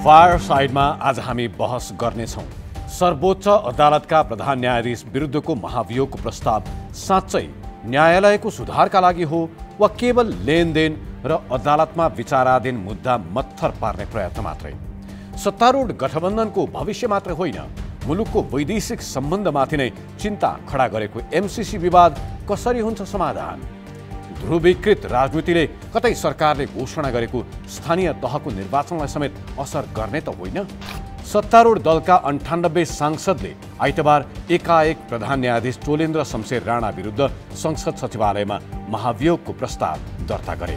फायरसाइडमा आज हामी बहस गर्नेछौँ सर्वोच्च अदालतका प्रधान न्यायाधीश विरुद्धको महाभियोगको प्रस्ताव साँच्चै न्यायालयको सुधारका लागि हो वा केवल लेनदेन र अदालतमा विचाराधीन मुद्दा मत्थर पार्ने प्रयत्न मात्रै। सत्तारूढ गठबन्धनको भविष्य मात्र होइन, मुलुकको वैदेशिक सम्बन्धमाथि नै चिन्ता खडा गरेको एमसीसी विवाद कसरी हुन्छ समाधान? ध्रुवीकृत राजनीतिले कतै सरकारले घोषणा गरेको स्थानीय तहको निर्वाचनलाई समेत असर गर्ने त होइन? सत्तारूढ दलका 98 सांसदले आइतबार एकाएक प्रधान न्यायाधीश चोलेन्द्र शमशेर राणा विरुद्ध संसद सचिवालयमा महाभियोगको प्रस्ताव दर्ता गरे।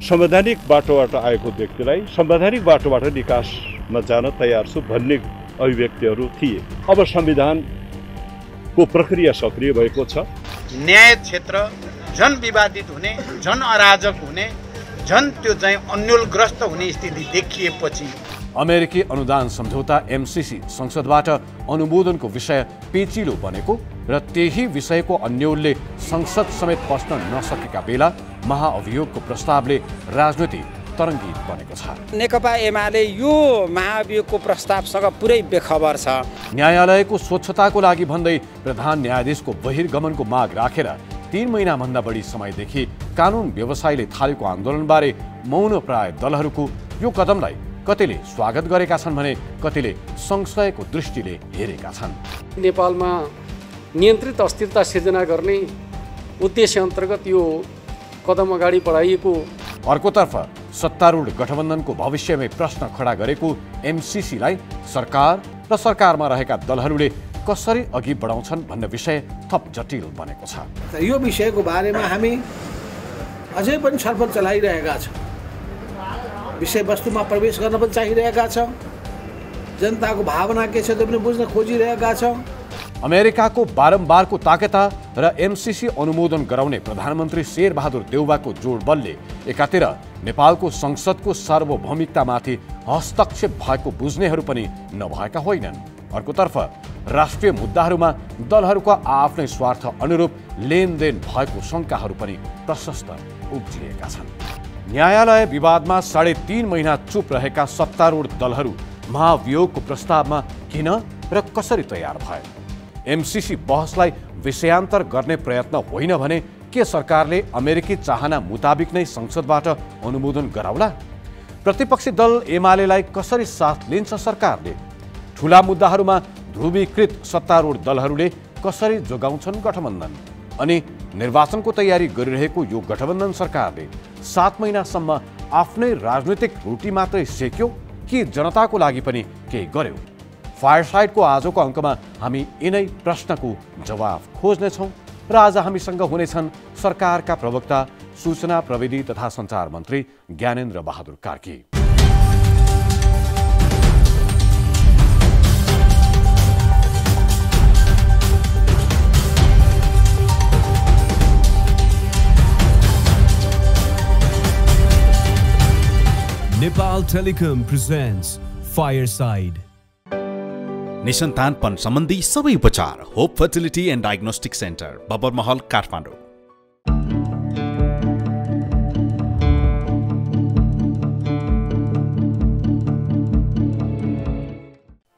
संवैधानिक बाटोबाट आएको व्यक्तिलाई संवैधानिक बाटोबाट निकासमा जान तयार छु भन्ने अभिव्यक्तिहरू थिए। अब संविधानको प्रक्रिया सक्रिय भएको छ। न्याय क्षेत्र झन विवादित हुने, झन अराजक हुने, झन त्यो चाहिँ अन्यलग्रस्त हुने स्थिति देखिएपछि अमेरिकी अनुदान सम्झौता एमसीसी संसदबाट अनुमोदनको विषय पेचिलो बनेको र त्यही विषयको अन्योलले संसद समेत पस्न नसकेका बेला महाअभियोगको प्रस्तावले राजनीति तरङ्गित बनेको छ। नेकपा एमाले यो महाभियोगको प्रस्तावसँग पुरै बेखबर छ। न्यायालयको स्वच्छताको लागि भन्दै प्रधान न्यायाधीशको बहिर्गमनको माग राखेर 3 महिनाभन्दा बढी समयदेखि कानुन व्यवसायले थालेको आन्दोलनबारे मौन प्राय दलहरूको यो कदमलाई कतिले स्वागत गरेका छन् भने कतिले संशयको दृष्टिले हेरेका छन्। नेपालमा नियन्त्रित अस्थिरता सिर्जना गर्ने उद्देश्य अन्तर्गत यो कदम अगाडि बढाइएको। अर्कोतर्फ सत्तारूढ गठबन्धनको भविष्यमै प्रश्न खडा गरेको एमसीसीलाई सरकार र सरकारमा रहेका दलहरूले कसरी अघि बढाउँछन् भन्ने विषय थप जटिल बनेको छ। यो विषयको बारेमा हामी अझै पनि छलफल चलाइरहेका छौँ। विषयवस्तुमा प्रवेश गर्न पनि चाहिरहेका छौँ। जनताको भावना के छ त्यो पनि बुझ्न खोजिरहेका छौँ। अमेरिकाको बारम्बारको ताकेता र एमसीसी अनुमोदन गराउने प्रधानमन्त्री शेरबहादुर देउवाको जोडबलले एकातिर नेपालको संसदको सार्वभौमिकतामाथि हस्तक्षेप भएको बुझ्नेहरू पनि नभएका होइनन्। अर्कोतर्फ राष्ट्रिय मुद्दाहरूमा दलहरूको आफ्नै स्वार्थ अनुरूप लेनदेन भएको शङ्काहरू पनि प्रशस्त उब्जिएका छन्। न्यायालय विवादमा 3.5 महिना चुप रहेका सत्तारूढ दलहरू महाभियोगको प्रस्तावमा किन र कसरी तयार भए? एमसीसी बहसलाई विषयान्तर गर्ने प्रयत्न होइन भने के सरकारले अमेरिकी चाहना मुताबिक नै संसदबाट अनुमोदन गराउला? प्रतिपक्षी दल एमालेलाई कसरी साथ लिन्छ सरकारले? ठूला मुद्दाहरूमा ध्रुवीकृत सत्तारूढ दलहरूले कसरी जोगाउँछन् गठबन्धन? अनि निर्वाचनको तयारी गरिरहेको यो गठबन्धन सरकारले 7 महिनासम्म आफ्नै राजनीतिक रोटी मात्रै सेक्यो कि जनताको लागि पनि केही गर्यो? फायरसाइडको आजको अङ्कमा हामी यिनै प्रश्नको जवाफ खोज्नेछौँ र आज हामीसँग हुनेछन् सरकारका प्रवक्ता सूचना प्रविधि तथा सञ्चार मन्त्री Gyanendra Bahadur Karki. Nepal Telecom presents Fireside. निसन्तानपन सम्बन्धी सबै उपचार hope fertility and diagnostic centre, Babar Mahal, Kathmandu.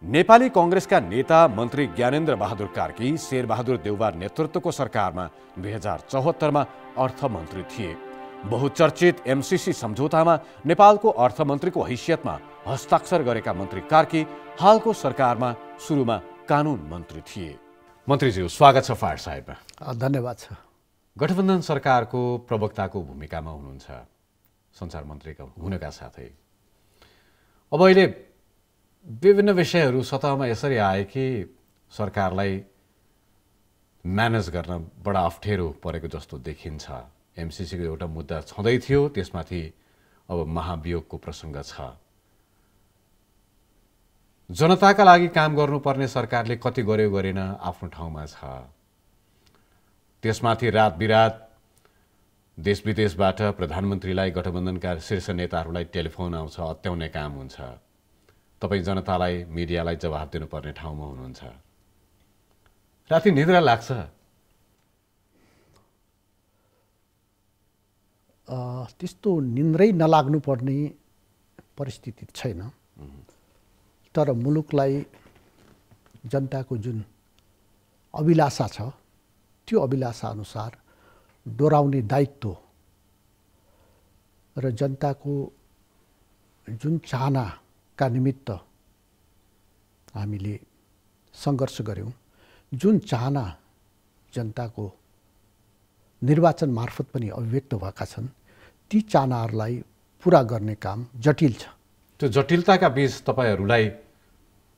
Nepali कांग्रेसका नेता मन्त्री ज्ञानेन्द्र बहादुर कार्की शेरबहादुर देउवा नेतृत्वको सरकारमा 2074मा अर्थमन्त्री थिए। बहुचर्चित एमसीसी सम्झौतामा नेपालको अर्थमन्त्रीको हैसियतमा हस्ताक्षर गरेका मन्त्री कार्की हालको सरकारमा सुरुमा कानुन मन्त्री थिए। मन्त्रीज्यू, स्वागत छ फायरसाइडमा। धन्यवाद छ। गठबन्धन सरकारको प्रवक्ताको भूमिकामा हुनुहुन्छ, सञ्चार मन्त्रीका हुनका साथै अब अहिले विभिन्न विषयहरू सतहमा यसरी आए कि सरकारलाई म्यानेज गर्न बडा अप्ठ्यारो परेको जस्तो देखिन्छ। एमसीसीको एउटा मुद्दा छँदै थियो, त्यसमाथि अब महाभियोगको प्रसङ्ग छ। जनताका लागि काम गर्नुपर्ने सरकारले कति गर्यो गरेन आफ्नो ठाउँमा छ। त्यसमाथि रात बिरात देश विदेशबाट प्रधानमन्त्रीलाई गठबन्धनका शीर्ष नेताहरूलाई टेलिफोन आउँछ, अत्याउने काम हुन्छ। तपाईँ जनतालाई, मिडियालाई जवाफ दिनुपर्ने ठाउँमा हुनुहुन्छ। राति निद्रा लाग्छ? त्यस्तो निन्द्रै नलाग्नुपर्ने परिस्थिति छैन। तर मुलुकलाई जनताको जुन अभिलाषा छ त्यो अभिलाषा अनुसार डोराउने दायित्व र जनताको जुन चाहनाका निमित्त हामीले सङ्घर्ष गऱ्यौँ, जुन चाहना जनताको निर्वाचन मार्फत पनि अभिव्यक्त भएका छन्, ती चाहनाहरूलाई पुरा गर्ने काम जटिल छ। त्यो जटिलताका बीच तपाईहरूलाई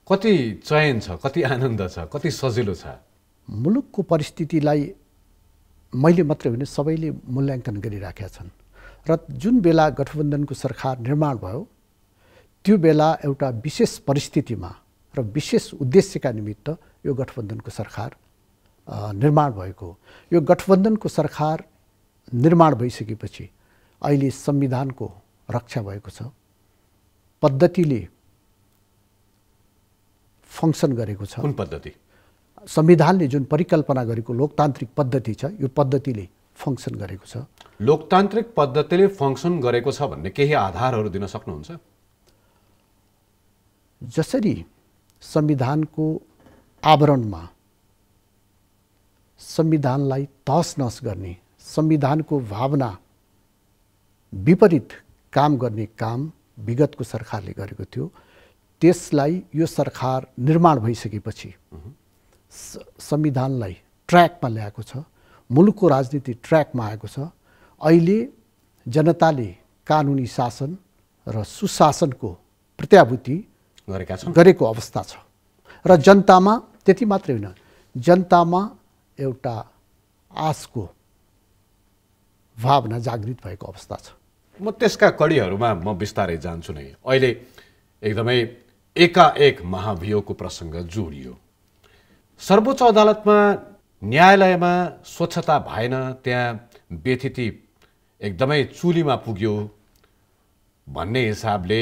कति चयन छ, कति आनन्द छ, कति सजिलो छ? मुलुकको परिस्थितिलाई मैले मात्रै होइन सबैले मूल्याङ्कन गरिराखेका छन् र जुन बेला गठबन्धनको सरकार निर्माण भयो त्यो बेला एउटा विशेष परिस्थितिमा र विशेष उद्देश्यका निमित्त यो गठबन्धनको सरकार निर्माण भएको। यो गठबन्धनको सरकार निर्माण भइसकेपछि अहिले संविधानको रक्षा भएको छ, पद्धतिले फङ्सन गरेको छ। कुन पद्धति? संविधानले जुन परिकल्पना गरेको लोकतान्त्रिक पद्धति छ, यो पद्धतिले फङ्सन गरेको छ। लोकतान्त्रिक पद्धतिले फङ्सन गरेको छ भन्ने केही आधारहरू दिन सक्नुहुन्छ? जसरी संविधानको आवरणमा संविधानलाई तहस नहस गर्ने, संविधानको भावना विपरीत काम गर्ने काम विगतको सरकारले गरेको थियो, त्यसलाई यो सरकार निर्माण भइसकेपछि संविधानलाई ट्र्याकमा ल्याएको छ, मुलुकको राजनीति ट्र्याकमा आएको छ। अहिले जनताले कानुनी शासन र सुशासनको प्रत्याभूति गरेको अवस्था छ र जनतामा त्यति मात्रै होइन, जनतामा एउटा आशको भावना जागृत भएको अवस्था छ। म त्यसका कडीहरूमा म बिस्तारै जान्छु नै। अहिले एकदमै एकाएक महाभियोगको प्रसङ्ग जोडियो। सर्वोच्च अदालतमा न्यायालयमा स्वच्छता भएन, त्यहाँ व्यथिति एकदमै चुलीमा पुग्यो भन्ने हिसाबले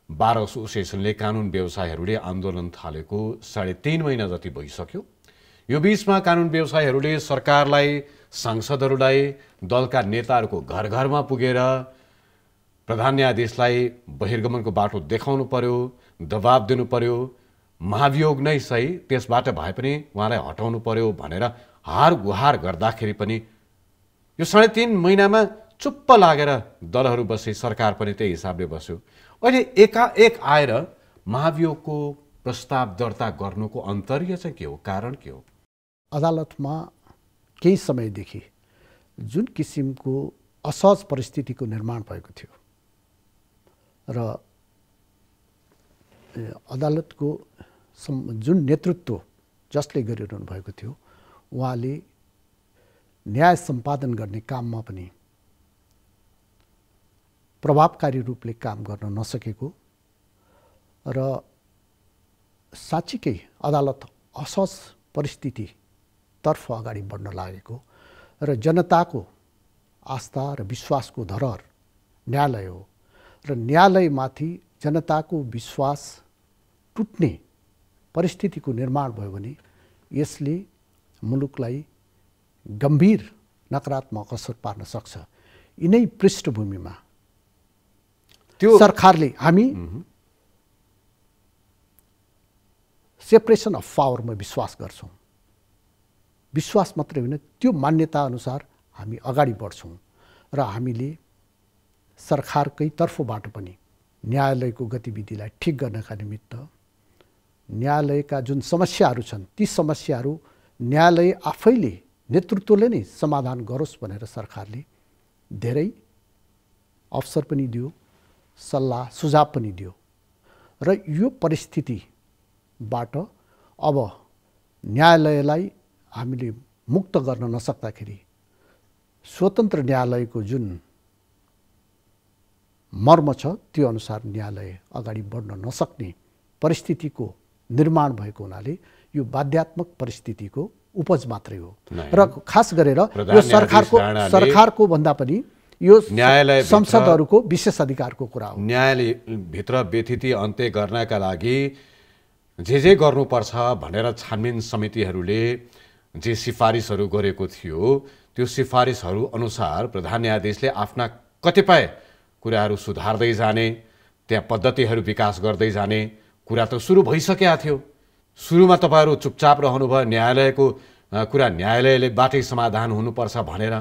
बार एसोसिएसनले कानुन व्यवसायीहरूले आन्दोलन थालेको 3.5 महिना जति भइसक्यो। यो बीचमा कानुन व्यवसायीहरूले सरकारलाई, सांसदहरूलाई, दलका नेताहरूको घर घरमा पुगेर प्रधान न्यायाधीशलाई बहिर्गमनको बाटो देखाउनु पर्यो, दबाब दिनु पर्यो, महाभियोग नै सही त्यसबाट भए पनि उहाँलाई हटाउनु पर्यो भनेर हार गुहार गर्दाखेरि पनि यो 3.5 महिनामा चुप्प लागेर दलहरू बसे, सरकार पनि त्यही हिसाबले बस्यो। अहिले एकाएक आएर महाभियोगको प्रस्ताव दर्ता गर्नुको अन्तर्य चाहिँ के हो, कारण के हो? अदालतमा केही समयदेखि जुन किसिमको असहज परिस्थितिको निर्माण भएको थियो र अदालतको जुन नेतृत्व जसले गरिरहनु भएको थियो, उहाँले न्याय सम्पादन गर्ने काममा पनि प्रभावकारी रूपले काम गर्न नसकेको र साँच्चीकै अदालत असहज परिस्थितितर्फ अगाडि बढ्न लागेको र जनताको आस्था र विश्वासको धरोहर न्यायालय हो र न्यायालयमाथि जनताको विश्वास टुट्ने परिस्थितिको निर्माण भयो भने यसले मुलुकलाई गम्भीर नकारात्मक असर पार्न सक्छ। यिनै पृष्ठभूमिमा त्यो सरकारले हामी सेपरेसन अफ पावरमा विश्वास गर्छौँ। विश्वास मात्रै होइन, त्यो मान्यता अनुसार हामी अगाडि बढ्छौँ र हामीले सरकारकै तर्फबाट पनि न्यायालयको गतिविधिलाई ठिक गर्नका निमित्त न्यायालयका जुन समस्याहरू छन् ती समस्याहरू न्यायालय आफैले नेतृत्वले नै समाधान गरोस् भनेर सरकारले धेरै अवसर पनि दियो, सल्लाह सुझाव पनि दियो र यो परिस्थितिबाट अब न्यायालयलाई हामीले मुक्त गर्न नसक्दाखेरि स्वतन्त्र न्यायालयको जुन मर्म छ त्यो अनुसार न्यायालय अगाडि बढ्न नसक्ने परिस्थितिको निर्माण भएको हुनाले यो बाध्यात्मक परिस्थितिको उपज मात्रै हो र खास गरेर यो सरकारको भन्दा पनि यो न्यायालय संसदहरूको विशेष अधिकारको कुरा हो। न्यायालयभित्र व्यथिति अन्त्य गर्नका लागि जे गर्नुपर्छ भनेर छानबिन समितिहरूले जे सिफारिसहरू गरेको थियो त्यो सिफारिसहरू अनुसार प्रधान न्यायाधीशले आफ्ना कतिपय कुराहरू सुधार्दै जाने, त्यहाँ पद्धतिहरू विकास गर्दै जाने, कुरा त सुरु भइसकेका थियो। सुरुमा तपाईँहरू चुपचाप रहनुभयो, न्यायालयको कुरा न्यायालयले बाटै समाधान हुनुपर्छ भनेर,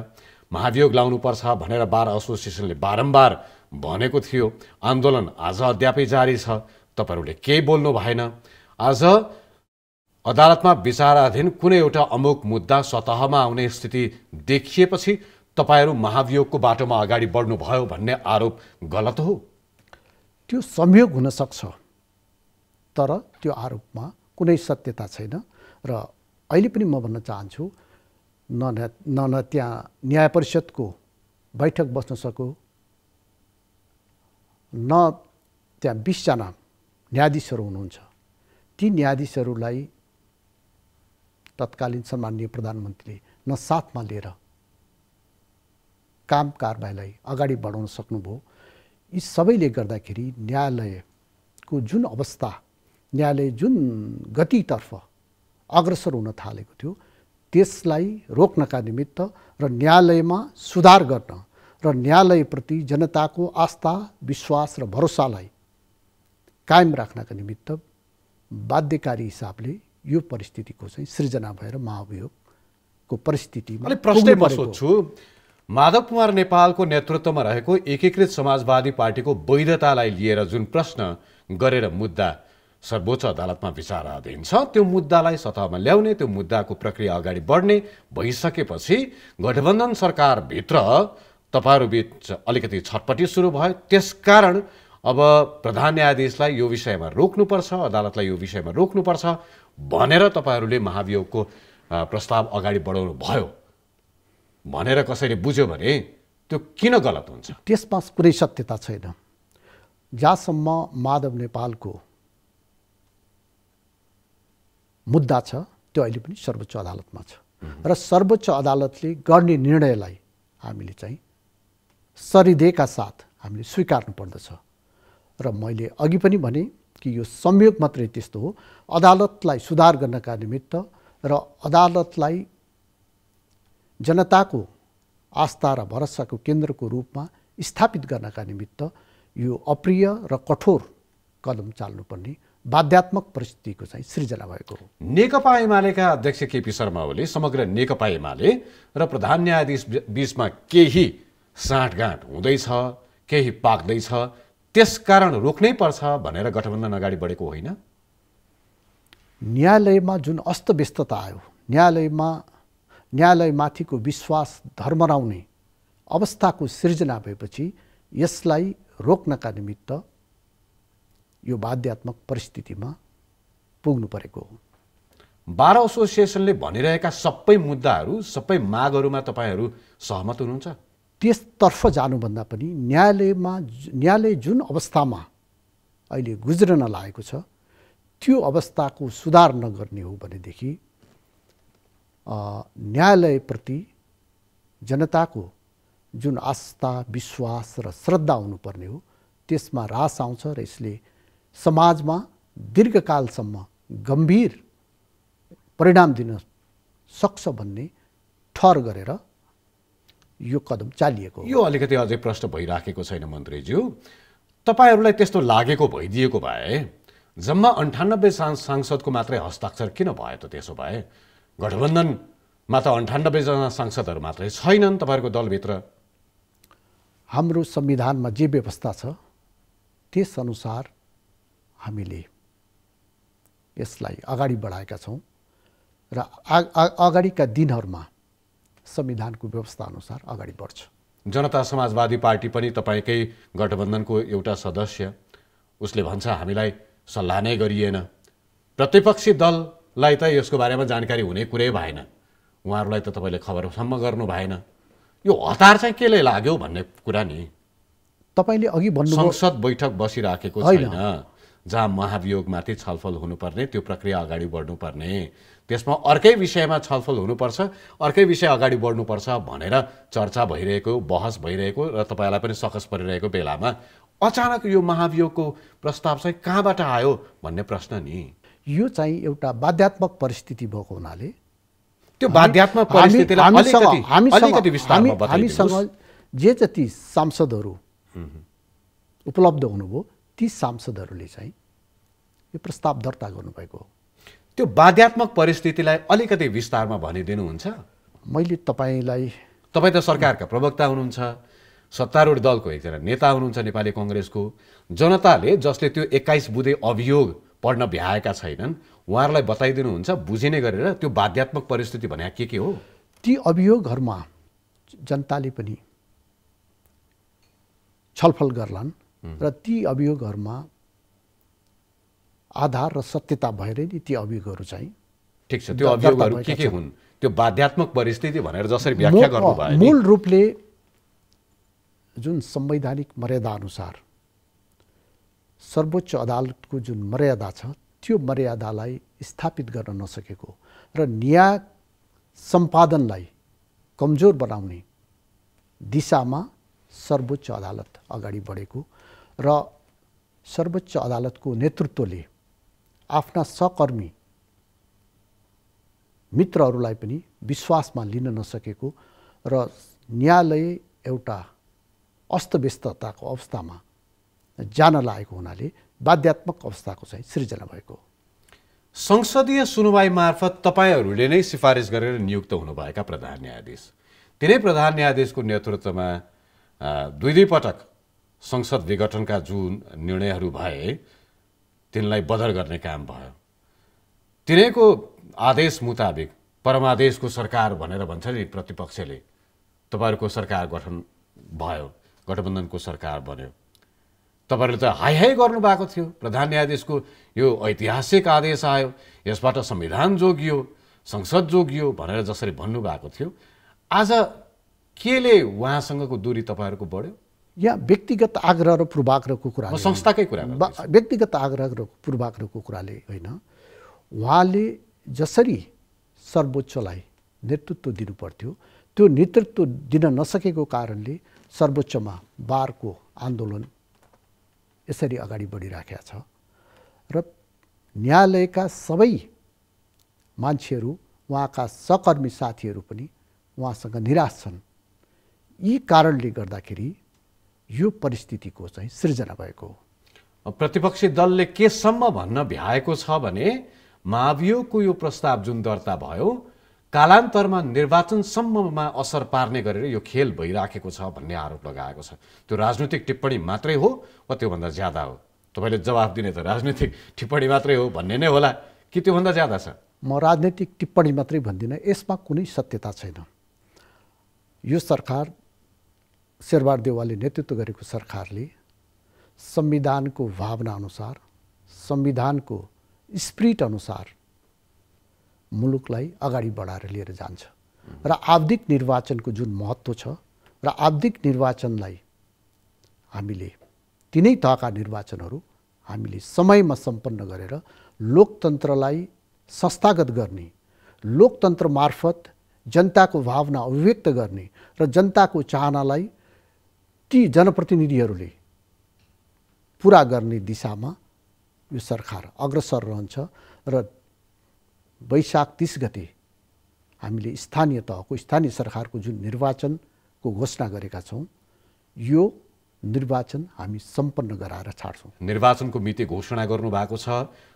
महाभियोग लाउनुपर्छ भनेर बार एसोसिएसनले बारम्बार भनेको थियो। आन्दोलन आज अद्यापै जारी छ, तपाईँहरूले केही बोल्नु भएन। आज अदालतमा विचाराधीन कुनै एउटा अमुक मुद्दा सतहमा आउने स्थिति देखिएपछि तपाईँहरू महाभियोगको बाटोमा अगाडि बढ्नुभयो भन्ने आरोप गलत हो? त्यो संयोग हुन सक्छ, तर त्यो आरोपमा कुनै सत्यता छैन। र अहिले पनि म भन्न चाहन्छु, न त्यहाँ न्याय परिषदको बैठक बस्न सक्यो, न त्यहाँ 20 जना न्यायाधीशहरू हुनुहुन्छ। ती न्यायाधीशहरूलाई तत्कालीन सम्माननीय प्रधानमन्त्रीले न साथमा लिएर काम कारबाहीलाई अगाडि बढाउन सक्नुभयो। यी सबैले गर्दाखेरि न्यायालयको जुन अवस्था, न्यायालय जुन गतितर्फ अग्रसर हुन थालेको थियो, त्यसलाई रोक्नका निमित्त र न्यायालयमा सुधार गर्न र न्यायालयप्रति जनताको आस्था, विश्वास र भरोसालाई कायम राख्नका निमित्त बाध्यकारी हिसाबले यो परिस्थितिको चाहिँ सृजना भएर महाभियोगको परिस्थितिमा प्रश्न म सोध्छु, माधव कुमार नेपालको नेतृत्वमा रहेको एकीकृत समाजवादी पार्टीको वैधतालाई लिएर जुन प्रश्न गरेर मुद्दा सर्वोच्च अदालतमा विचाराधीन छ, त्यो मुद्दालाई सतहमा ल्याउने, त्यो मुद्दाको प्रक्रिया अगाडि बढ्ने भइसकेपछि गठबन्धन सरकारभित्र तपाईँहरू बीच अलिकति छटपटी सुरु भयो। त्यसकारण अब प्रधान न्यायाधीशलाई यो विषयमा रोक्नुपर्छ, अदालतलाई यो विषयमा रोक्नुपर्छ भनेर तपाईँहरूले महाभियोगको प्रस्ताव अगाडि बढाउनु भयो भनेर कसैले बुझ्यो भने त्यो किन गलत हुन्छ? त्यसमा कुनै सत्यता छैन। जहाँसम्म माधव नेपालको मुद्दा छ, त्यो अहिले पनि सर्वोच्च अदालतमा छ र सर्वोच्च अदालतले गर्ने निर्णयलाई हामीले चाहिँ सरिदेका साथ हामीले स्वीकार्नु पर्दछ। र मैले अघि पनि भने कि यो संयोग मात्रै त्यस्तो हो। अदालतलाई सुधार गर्नका निमित्त र अदालतलाई जनताको आस्था र भरोसाको केन्द्रको रूपमा स्थापित गर्नका निमित्त यो अप्रिय र कठोर कदम चाल्नुपर्ने बाध्यात्मक परिस्थितिको चाहिँ सृजना भएको हो। नेकपा एमालेका अध्यक्ष केपी शर्मा ओली समग्र नेकपा एमाले र प्रधान न्यायाधीश बीचमा केही साँठगाँठ हुँदैछ, केही पाक्दैछ, त्यसकारण रोक्नै पर्छ भनेर गठबन्धन अगाडि बढेको होइन? न्यायालयमा जुन अस्तव्यस्तता आयो, न्यायालयमाथिको विश्वास धर्मराउने अवस्थाको सृजना भएपछि यसलाई रोक्नका निमित्त यो बाध्यात्मक परिस्थितिमा पुग्नु परेको हो। बार एसोसिएसनले भनिरहेका सबै मुद्दाहरू, सबै मागहरूमा तपाईँहरू सहमत हुनुहुन्छ? त्यसतर्फ जानुभन्दा पनि न्यायालय जुन अवस्थामा अहिले गुज्रन लागेको छ, त्यो अवस्थाको सुधार नगर्ने हो भनेदेखि न्यायालयप्रति जनताको जुन आस्था, विश्वास र श्रद्धा हुनुपर्ने हो, त्यसमा ह्रास आउँछ र यसले समाजमा दीर्घकालसम्म गम्भीर परिणाम दिन सक्छ भन्ने ठहर गरेर यो कदम चालिएको हो। यो अलिकति अझै प्रश्न भइराखेको छैन मन्त्रीज्यू, तपाईँहरूलाई त्यस्तो लागेको भइदिएको भए जम्मा 98 सांसदको मात्रै हस्ताक्षर किन भयो त? त्यसो भए गठबन्धनमा त 98 जना सांसदहरू मात्रै छैनन् तपाईँहरूको दलभित्र। हाम्रो संविधानमा जे व्यवस्था छ त्यसअनुसार हामीले यसलाई अगाडि बढाएका छौँ र अगाडिका दिनहरूमा संविधानको व्यवस्था अनुसार अगाडि बढ्छ। जनता समाजवादी पार्टी पनि तपाईँकै गठबन्धनको एउटा सदस्य, उसले भन्छ हामीलाई सल्लाह नै गरिएन, प्रतिपक्षी दललाई त यसको बारेमा जानकारी हुने कुरै भएन, उहाँहरूलाई त तपाईँले खबरसम्म गर्नु भएन। यो हतार चाहिँ केले लाग्यो भन्ने कुरा नि? तपाईँले अघि भन्नुभयो संसद बैठक बसिराखेको छैन जहाँ महाभियोगमाथि छलफल हुनुपर्ने, त्यो प्रक्रिया अगाडि बढ्नुपर्ने, त्यसमा अर्कै विषयमा छलफल हुनुपर्छ, अर्कै विषय अगाडि बढ्नुपर्छ भनेर चर्चा भइरहेको, बहस भइरहेको र तपाईँलाई पनि सकस परिरहेको बेलामा अचानक यो महाभियोगको प्रस्ताव चाहिँ कहाँबाट आयो भन्ने प्रश्न नि? यो चाहिँ एउटा बाध्यात्मक परिस्थिति भएको हुनाले त्यो बाध्यात्मक परिस्थितिलाई अलिकति विस्तारमा बताइदिनुहोस्। हामीसँग जे जति सांसदहरू उपलब्ध हुनुभयो ती सांसदहरूले चाहिँ यो प्रस्ताव दर्ता गर्नुभएको हो। त्यो बाध्यात्मक परिस्थितिलाई अलिकति विस्तारमा भनिदिनुहुन्छ? मैले तपाईलाई, तपाईँ त सरकारका प्रवक्ता हुनुहुन्छ, सत्तारूढ दलको एकजना नेता हुनुहुन्छ नेपाली कङ्ग्रेसको। जनताले जसले त्यो 21 बुँदे अभियोग पढ्न भ्याएका छैनन् उहाँहरूलाई बताइदिनुहुन्छ बुझिने गरेर त्यो बाध्यात्मक परिस्थिति भने के हो? ती अभियोगहरूमा जनताले पनि छलफल गर्लान् र ती अभियोगहरूमा आधार र सत्यता भएर नि ती अभियोगहरू चाहिँ ठिक छ। त्यो अभियोगहरू के हुन्? त्यो बाध्यात्मक परिस्थिति भनेर जसरी व्याख्या गर्नुभयो, मूल रूपले जुन संवैधानिक मर्यादा अनुसार सर्वोच्च अदालतको जुन मर्यादा छ त्यो मर्यादालाई स्थापित गर्न नसकेको र न्याय सम्पादनलाई कमजोर बनाउने दिशामा सर्वोच्च अदालत अगाडि बढेको र सर्वोच्च अदालतको नेतृत्वले आफ्ना सहकर्मी मित्रहरूलाई पनि विश्वासमा लिन नसकेको र न्यायालय एउटा अस्तव्यस्तताको अवस्थामा जान लागेको हुनाले बाध्यात्मक अवस्थाको चाहिँ सृजना भएको। संसदीय सुनवाई मार्फत तपाईँहरूले नै सिफारिस गरेर नियुक्त हुनुभएका प्रधान न्यायाधीश, तिनै प्रधान न्यायाधीशको नेतृत्वमा दुई पटक संसद विघटनका जुन निर्णयहरू भए तिनलाई बदर गर्ने काम भयो। तिनैको आदेश मुताबिक परमादेशको सरकार भनेर भन्छ नि प्रतिपक्षले, तपाईँहरूको सरकार गठन भयो, गठबन्धनको सरकार बन्यो। तपाईँहरूले त हाई हाई गर्नुभएको थियो, प्रधान न्यायाधीशको यो ऐतिहासिक आदेश आयो, यसबाट संविधान जोगियो, संसद जोगियो भनेर जसरी भन्नुभएको थियो, आज केले उहाँसँगको दूरी तपाईँहरूको बढ्यो? यहाँ व्यक्तिगत आग्रह र पूर्वाग्रहको कुरा, संस्थाकै कुरा, व्यक्तिगत आग्रह र पूर्वाग्रहको कुराले होइन। उहाँले जसरी सर्वोच्चलाई नेतृत्व दिनुपर्थ्यो त्यो नेतृत्व दिन नसकेको कारणले सर्वोच्चमा बारको आन्दोलन यसरी अगाडि बढिराखेको छ र न्यायालयका सबै मान्छेहरू, उहाँका सहकर्मी साथीहरू पनि उहाँसँग निराश छन्। यी कारणले गर्दाखेरि यो परिस्थितिको चाहिँ सृजना भएको हो। प्रतिपक्षी दलले केसम्म भन्न भ्याएको छ भने महाभियोगको यो प्रस्ताव जुन दर्ता भयो कालान्तरमा निर्वाचनसम्ममा असर पार्ने गरेर यो खेल भइराखेको छ भन्ने आरोप लगाएको छ। त्यो राजनीतिक टिप्पणी मात्रै हो वा त्योभन्दा ज्यादा हो? तपाईँले जवाफ दिने त राजनीतिक टिप्पणी मात्रै हो भन्ने नै होला कि त्योभन्दा ज्यादा छ? म राजनीतिक टिप्पणी मात्रै भन्दिनँ, यसमा कुनै सत्यता छैन। यो सरकार, शेरबहादुर देउवाले नेतृत्व गरेको सरकारले संविधानको भावना अनुसार, संविधानको स्पिरिट अनुसार मुलुकलाई अगाडि बढाएर लिएर जान्छ र आवधिक निर्वाचनको जुन महत्त्व छ र आवधिक निर्वाचनलाई हामीले तिनै तहका निर्वाचनहरू हामीले समयमा सम्पन्न गरेर लोकतन्त्रलाई संस्थागत गर्ने, लोकतन्त्र मार्फत जनताको भावना अभिव्यक्त गर्ने र जनताको चाहनालाई ती जनप्रतिनिधिहरूले पुरा गर्ने दिशामा यो सरकार अग्रसर रहन्छ र वैशाख 30 गते हामीले स्थानीय तहको, स्थानीय सरकारको जुन निर्वाचनको घोषणा गरेका छौँ यो निर्वाचन हामी सम्पन्न गराएर छाड्छौँ। निर्वाचनको मिति घोषणा गर्नुभएको छ,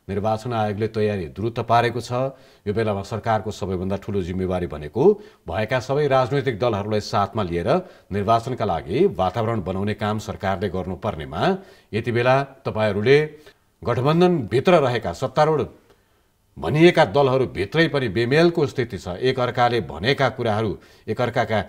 निर्वाचन आयोगले तयारी द्रुत पारेको छ। यो बेलामा सरकारको सबैभन्दा ठुलो जिम्मेवारी भनेको भएका सबै राजनैतिक दलहरूलाई साथमा लिएर निर्वाचनका लागि वातावरण बनाउने काम सरकारले गर्नुपर्नेमा यति बेला तपाईँहरूले गठबन्धनभित्र रहेका सत्तारूढ भनिएका दलहरू भित्रै पनि बेमेलको स्थिति छ। एकअर्काले भनेका कुराहरू, एकअर्काका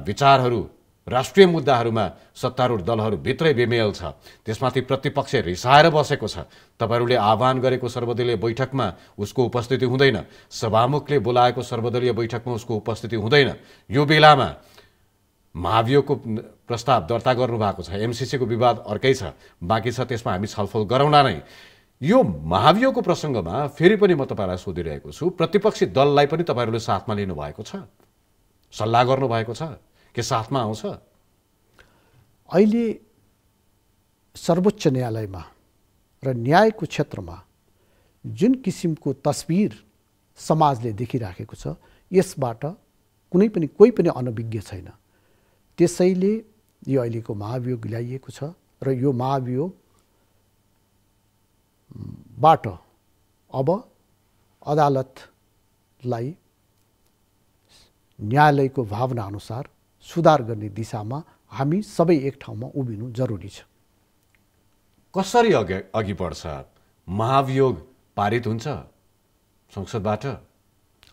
विचारहरू, राष्ट्रिय मुद्दाहरूमा सत्तारूढ दलहरू भित्रै बेमेल छ। त्यसमाथि प्रतिपक्ष रिसाएर बसेको छ। तपाईँहरूले आह्वान गरेको सर्वदलीय बैठकमा उसको उपस्थिति हुँदैन, सभामुखले बोलाएको सर्वदलीय बैठकमा उसको उपस्थिति हुँदैन। यो बेलामा महाभियोगको प्रस्ताव दर्ता गर्नुभएको छ, एमसिसीको विवाद अर्कै छ, बाँकी छ, त्यसमा हामी छलफल गरौँला नै। यो महाभियोगको प्रसङ्गमा फेरि पनि म तपाईँलाई सोधिरहेको छु, प्रतिपक्षी दललाई पनि तपाईँहरूले साथमा लिनुभएको छ, सल्लाह गर्नुभएको छ के साथमा आउँछ? अहिले सर्वोच्च न्यायालयमा र न्यायको क्षेत्रमा जुन किसिमको तस्बिर समाजले देखिराखेको छ यसबाट कुनै पनि कोही पनि अनभिज्ञ छैन। त्यसैले यो अहिलेको महाभियोग ल्याइएको छ र यो महाभियोग बाट अब अदालतलाई न्यायालयको भावना अनुसार सुधार गर्ने दिशामा हामी सबै एक ठाउँमा उभिनु जरुरी छ। कसरी अघि बढ्छ? महाभियोग पारित हुन्छ संसदबाट?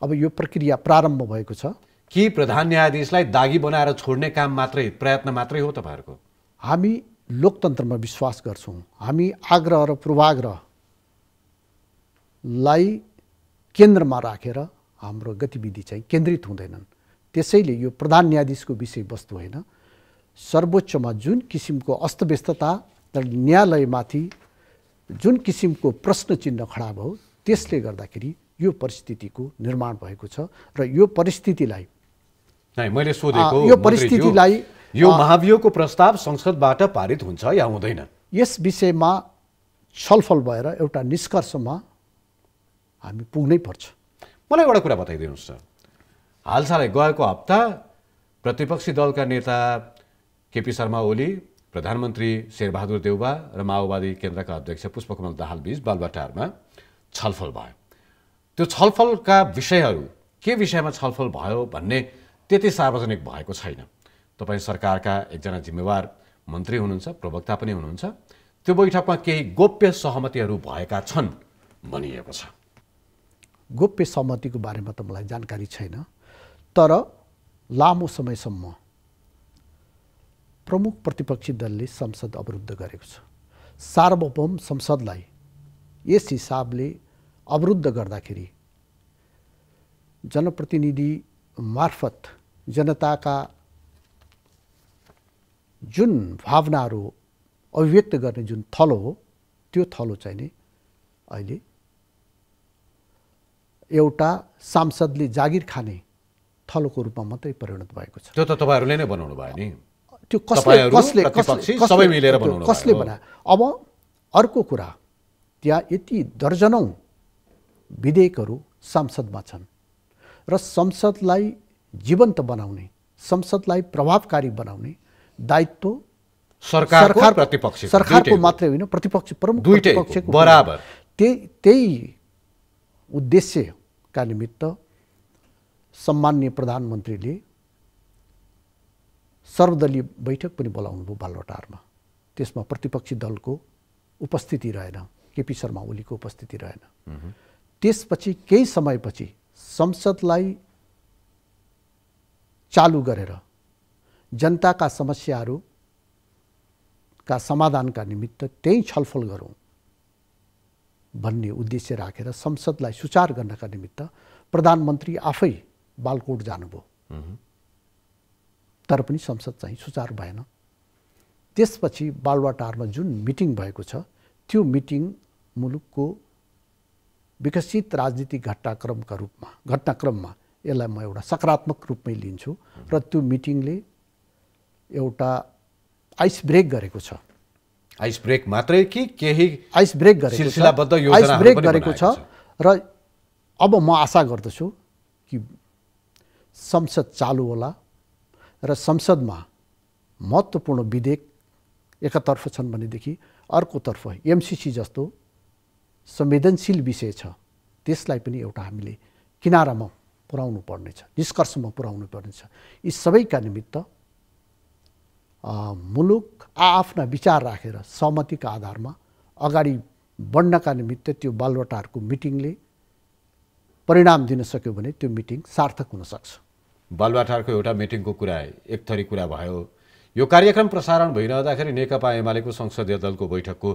अब यो प्रक्रिया प्रारम्भ भएको छ। कि प्रधान न्यायाधीशलाई दागी बनाएर छोड्ने काम मात्रै, प्रयत्न मात्रै हो तपाईँहरूको? हामी लोकतन्त्रमा विश्वास गर्छौँ। हामी आग्रह र पूर्वाग्रहलाई केन्द्रमा राखेर हाम्रो गतिविधि चाहिँ केन्द्रित हुँदैनन्। त्यसैले यो प्रधान न्यायाधीशको विषयवस्तु होइन। सर्वोच्चमा जुन किसिमको अस्तव्यस्तता र न्यायालयमाथि जुन किसिमको प्रश्न चिन्ह खडा भयो, त्यसले गर्दाखेरि यो परिस्थितिको निर्माण भएको छ र यो परिस्थितिलाई मैले सोधेको यो परिस्थितिलाई यो महाभियोगको प्रस्ताव संसदबाट पारित हुन्छ या हुँदैन, यस विषयमा छलफल भएर एउटा निष्कर्षमा हामी पुग्नै पर्छ। मलाई एउटा कुरा बताइदिनुहोस् त, हालसालै गएको हप्ता प्रतिपक्षी दलका नेता केपी शर्मा ओली, प्रधानमन्त्री शेरबहादुर देउवा र माओवादी केन्द्रका अध्यक्ष पुष्पकमल दाहाल बीच बालुवाटारमा छलफल भयो। त्यो छलफलका विषयहरू के विषयमा छलफल भयो भन्ने त्यति सार्वजनिक भएको छैन। तपाईँ सरकारका एकजना जिम्मेवार मन्त्री हुनुहुन्छ, प्रवक्ता पनि हुनुहुन्छ। त्यो बैठकमा केही गोप्य सहमतिहरू भएका छन् भनिएको छ। गोप्य सहमतिको बारेमा त मलाई जानकारी छैन, तर लामो समयसम्म प्रमुख प्रतिपक्षी दलले संसद अवरुद्ध गरेको छ। सार्वभौम संसदलाई यस हिसाबले अवरुद्ध गर्दाखेरि जनप्रतिनिधि मार्फत जनताका जुन भावनाहरू अभिव्यक्त गर्ने जुन थलो हो, त्यो थलो चाहिँ नि अहिले एउटा सांसदले जागिर खाने थलोको रूपमा मात्रै परिणत भएको छ। त्यो त तपाईँहरूले नै बनाउनु भयो नि। त्यो कसले बनायो? अब अर्को कुरा, त्यहाँ यति दर्जनौं विधेयकहरू संसदमा छन् र संसदलाई जीवन्त बनाउने, संसदलाई प्रभावकारी बनाउने दायित्व सरकारको मात्रै होइन, प्रतिपक्ष प्रमुख प्रतिपक्षको बराबर। त्यही उद्देश्यका निमित्त सम्माननीय प्रधानमन्त्रीले सर्वदलीय बैठक पनि बोलाउनु भयो बालुवाटारमा। त्यसमा प्रतिपक्षी दलको उपस्थिति रहेन, केपी शर्मा ओलीको उपस्थिति रहेन। त्यसपछि केही समयपछि संसदलाई चालु गरेर जनताका समस्याहरूका समाधानका निमित्त त्यही छलफल गरौँ भन्ने उद्देश्य राखेर संसदलाई सुचार गर्नका निमित्त प्रधानमन्त्री आफै बालकोट जानुभयो, तर पनि संसद चाहिँ सुचारू भएन। त्यसपछि बालुवाटारमा जुन मिटिङ भएको छ, त्यो मिटिङ मुलुकको विकसित राजनीतिक घटनाक्रममा यसलाई म एउटा सकारात्मक रूपमै लिन्छु र त्यो मिटिङले एउटा आइस ब्रेक गरेको छ। आइस ब्रेक मात्रै कि केही आइस ब्रेक गरेको छ र अब म आशा गर्दछु कि संसद चालु होला र संसदमा महत्त्वपूर्ण विधेयक एकतर्फ छन् भनेदेखि अर्कोतर्फ एमसीसी जस्तो संवेदनशील विषय छ, त्यसलाई पनि एउटा हामीले किनारामा पुर्याउनु पर्नेछ, निष्कर्षमा पुर्याउनु पर्नेछ। यी सबैका निमित्त मुलुक आफ्ना विचार राखेर सहमतिका आधारमा अगाडि बढ्नका निमित्त त्यो बालुवाटारको मिटिङले परिणाम दिन सक्यो भने त्यो मिटिङ सार्थक हुन सक्छ। बालुवाटारको एउटा मिटिङको कुरा एक थरी कुरा भयो। यो कार्यक्रम प्रसारण भइरहँदाखेरि नेकपा एमालेको संसदीय दलको बैठकको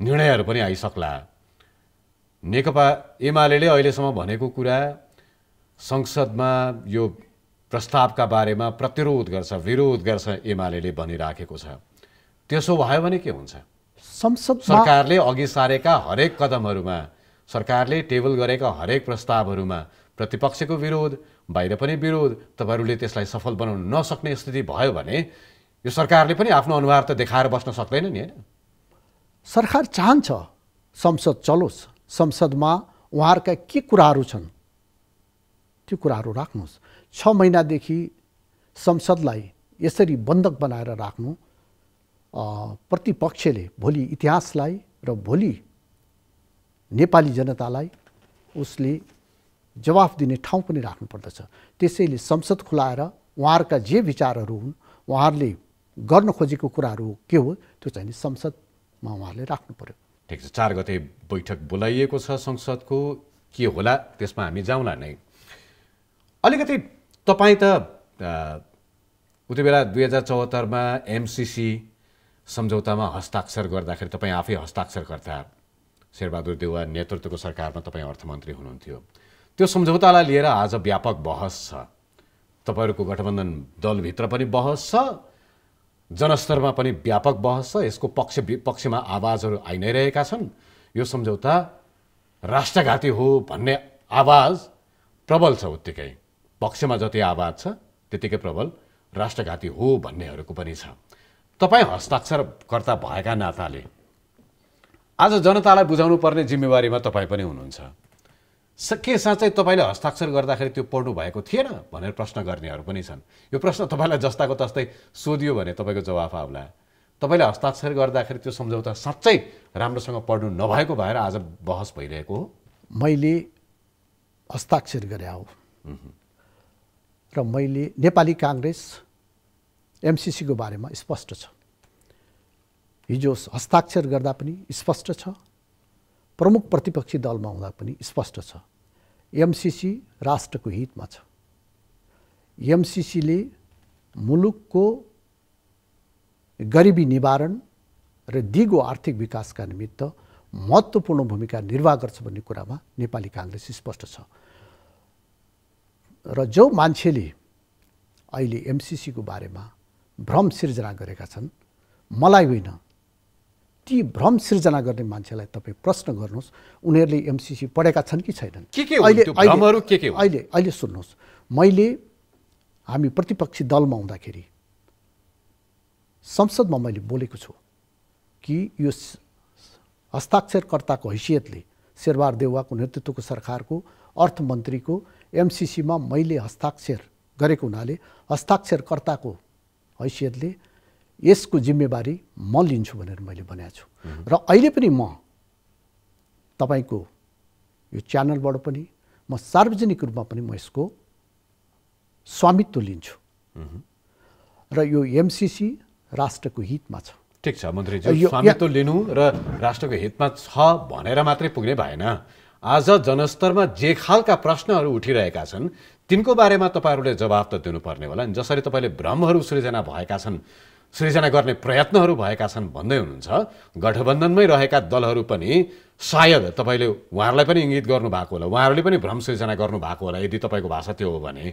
निर्णयहरू पनि आइसक्ला। नेकपा एमालेले अहिलेसम्म भनेको कुरा संसदमा यो प्रस्तावका बारेमा प्रतिरोध गर्छ, विरोध गर्छ एमालेले भनिराखेको छ। त्यसो भयो भने के हुन्छ? सरकारले अघि सारेका हरेक कदमहरूमा, सरकारले टेबल गरेका हरेक प्रस्तावहरूमा प्रतिपक्षको विरोध, बाहिर पनि विरोध, तपाईँहरूले त्यसलाई सफल बनाउन नसक्ने स्थिति भयो भने यो सरकारले पनि आफ्नो अनुहार त देखाएर बस्न सक्दैन नि, हैन? सरकार चाहन्छ संसद चलोस्, संसदमा उहाँहरूका के कुराहरू छन् त्यो कुराहरू राख्नुहोस्। 6 महिनादेखि संसदलाई यसरी बन्धक बनाएर राख्नु प्रतिपक्षले भोलि इतिहासलाई र भोलि नेपाली जनतालाई उसले जवाफ दिने ठाउँ पनि राख्नुपर्दछ। त्यसैले संसद खुलाएर उहाँहरूका जे विचारहरू हुन्, उहाँहरूले गर्न खोजेको कुराहरू के हो, त्यो चाहिँ संसदमा उहाँहरूले राख्नु पर्यो। ठिक छ, 4 गते बैठक बोलाइएको छ संसदको, के होला त्यसमा हामी जाउँला नै। अलिकति तपाईँ त उति बेला 2074 एमसीसी सम्झौतामा हस्ताक्षर गर्दाखेरि तपाईँ आफै हस्ताक्षरकर्ता, शेरबहादुर देउवा नेतृत्वको सरकारमा तपाईँ अर्थमन्त्री हुनुहुन्थ्यो। त्यो सम्झौतालाई लिएर आज व्यापक बहस छ, तपाईँहरूको गठबन्धन दलभित्र पनि बहस छ, जनस्तरमा पनि व्यापक बहस छ। यसको पक्षमा आवाजहरू आइ नै रहेका छन्। यो सम्झौता राष्ट्रघाती हो भन्ने आवाज प्रबल छ उत्तिकै, पक्षमा जति आवाज छ त्यतिकै प्रबल राष्ट्रघाती हो भन्नेहरूको पनि छ। तपाईँ हस्ताक्षरकर्ता भएका नाताले आज जनतालाई बुझाउनु पर्ने जिम्मेवारीमा तपाईँ पनि हुनुहुन्छ। के साँच्चै तपाईँले हस्ताक्षर गर्दाखेरि त्यो पढ्नु भएको थिएन भनेर प्रश्न गर्नेहरू पनि छन्। यो प्रश्न तपाईँलाई जस्ताको तस्तै सोधियो भने तपाईँको जवाफ आउला। तपाईँले हस्ताक्षर गर्दाखेरि त्यो सम्झौता साँच्चै राम्रोसँग पढ्नु नभएको भएर आज बहस भइरहेको हो? मैले हस्ताक्षर गरे हो र मैले नेपाली काङ्ग्रेस एमसीसीको बारेमा स्पष्ट छ। हिजो हस्ताक्षर गर्दा पनि स्पष्ट छ, प्रमुख प्रतिपक्षी दलमा हुँदा पनि स्पष्ट छ। एमसीसी राष्ट्रको हितमा छ। एमसीसीले मुलुकको गरिबी निवारण र दिगो आर्थिक विकासका निमित्त महत्त्वपूर्ण भूमिका निर्वाह गर्छ भन्ने कुरामा नेपाली काङ्ग्रेस स्पष्ट छ। र जो मान्छेले अहिले एमसीसीको बारेमा भ्रम सिर्जना गरेका छन्, मलाई होइन, ती भ्रम सिर्जना गर्ने मान्छेलाई तपाईँ प्रश्न गर्नुहोस्, उनीहरूले एमसीसी पढेका छन् कि छैनन्। अहिले सुन्नुहोस्, हामी प्रतिपक्षी दलमा हुँदाखेरि संसदमा मैले बोलेको छु कि यो हस्ताक्षरकर्ताको हैसियतले शेरबहादुर देउवाको नेतृत्वको सरकारको अर्थमन्त्रीको एमसीसीमा मैले हस्ताक्षर गरेको हुनाले हस्ताक्षरकर्ताको हैसियतले यसको जिम्मेवारी म लिन्छु भनेर मैले भनेको छु। र अहिले पनि म तपाईँको यो च्यानलबाट पनि म सार्वजनिक रूपमा पनि म यसको स्वामित्व लिन्छु र यो एमसीसी राष्ट्रको हितमा छ। ठिक छ मन्त्रीजी, स्वामित्व लिनु र राष्ट्रको हितमा छ भनेर मात्रै पुग्ने भएन। आज जनस्तरमा जे खालका प्रश्नहरू उठिरहेका छन् तिनको बारेमा तपाईँहरूले जवाफ त दिनुपर्ने होला नि। जसरी तपाईँले भ्रमहरू सृजना गर्ने प्रयत्नहरू भएका छन् भन्दै हुनुहुन्छ, गठबन्धनमै रहेका दलहरू पनि सायद तपाईँले उहाँहरूलाई पनि इङ्गित गर्नुभएको होला, उहाँहरूले पनि भ्रम सृजना गर्नुभएको होला। यदि तपाईँको भाषा त्यो हो भने,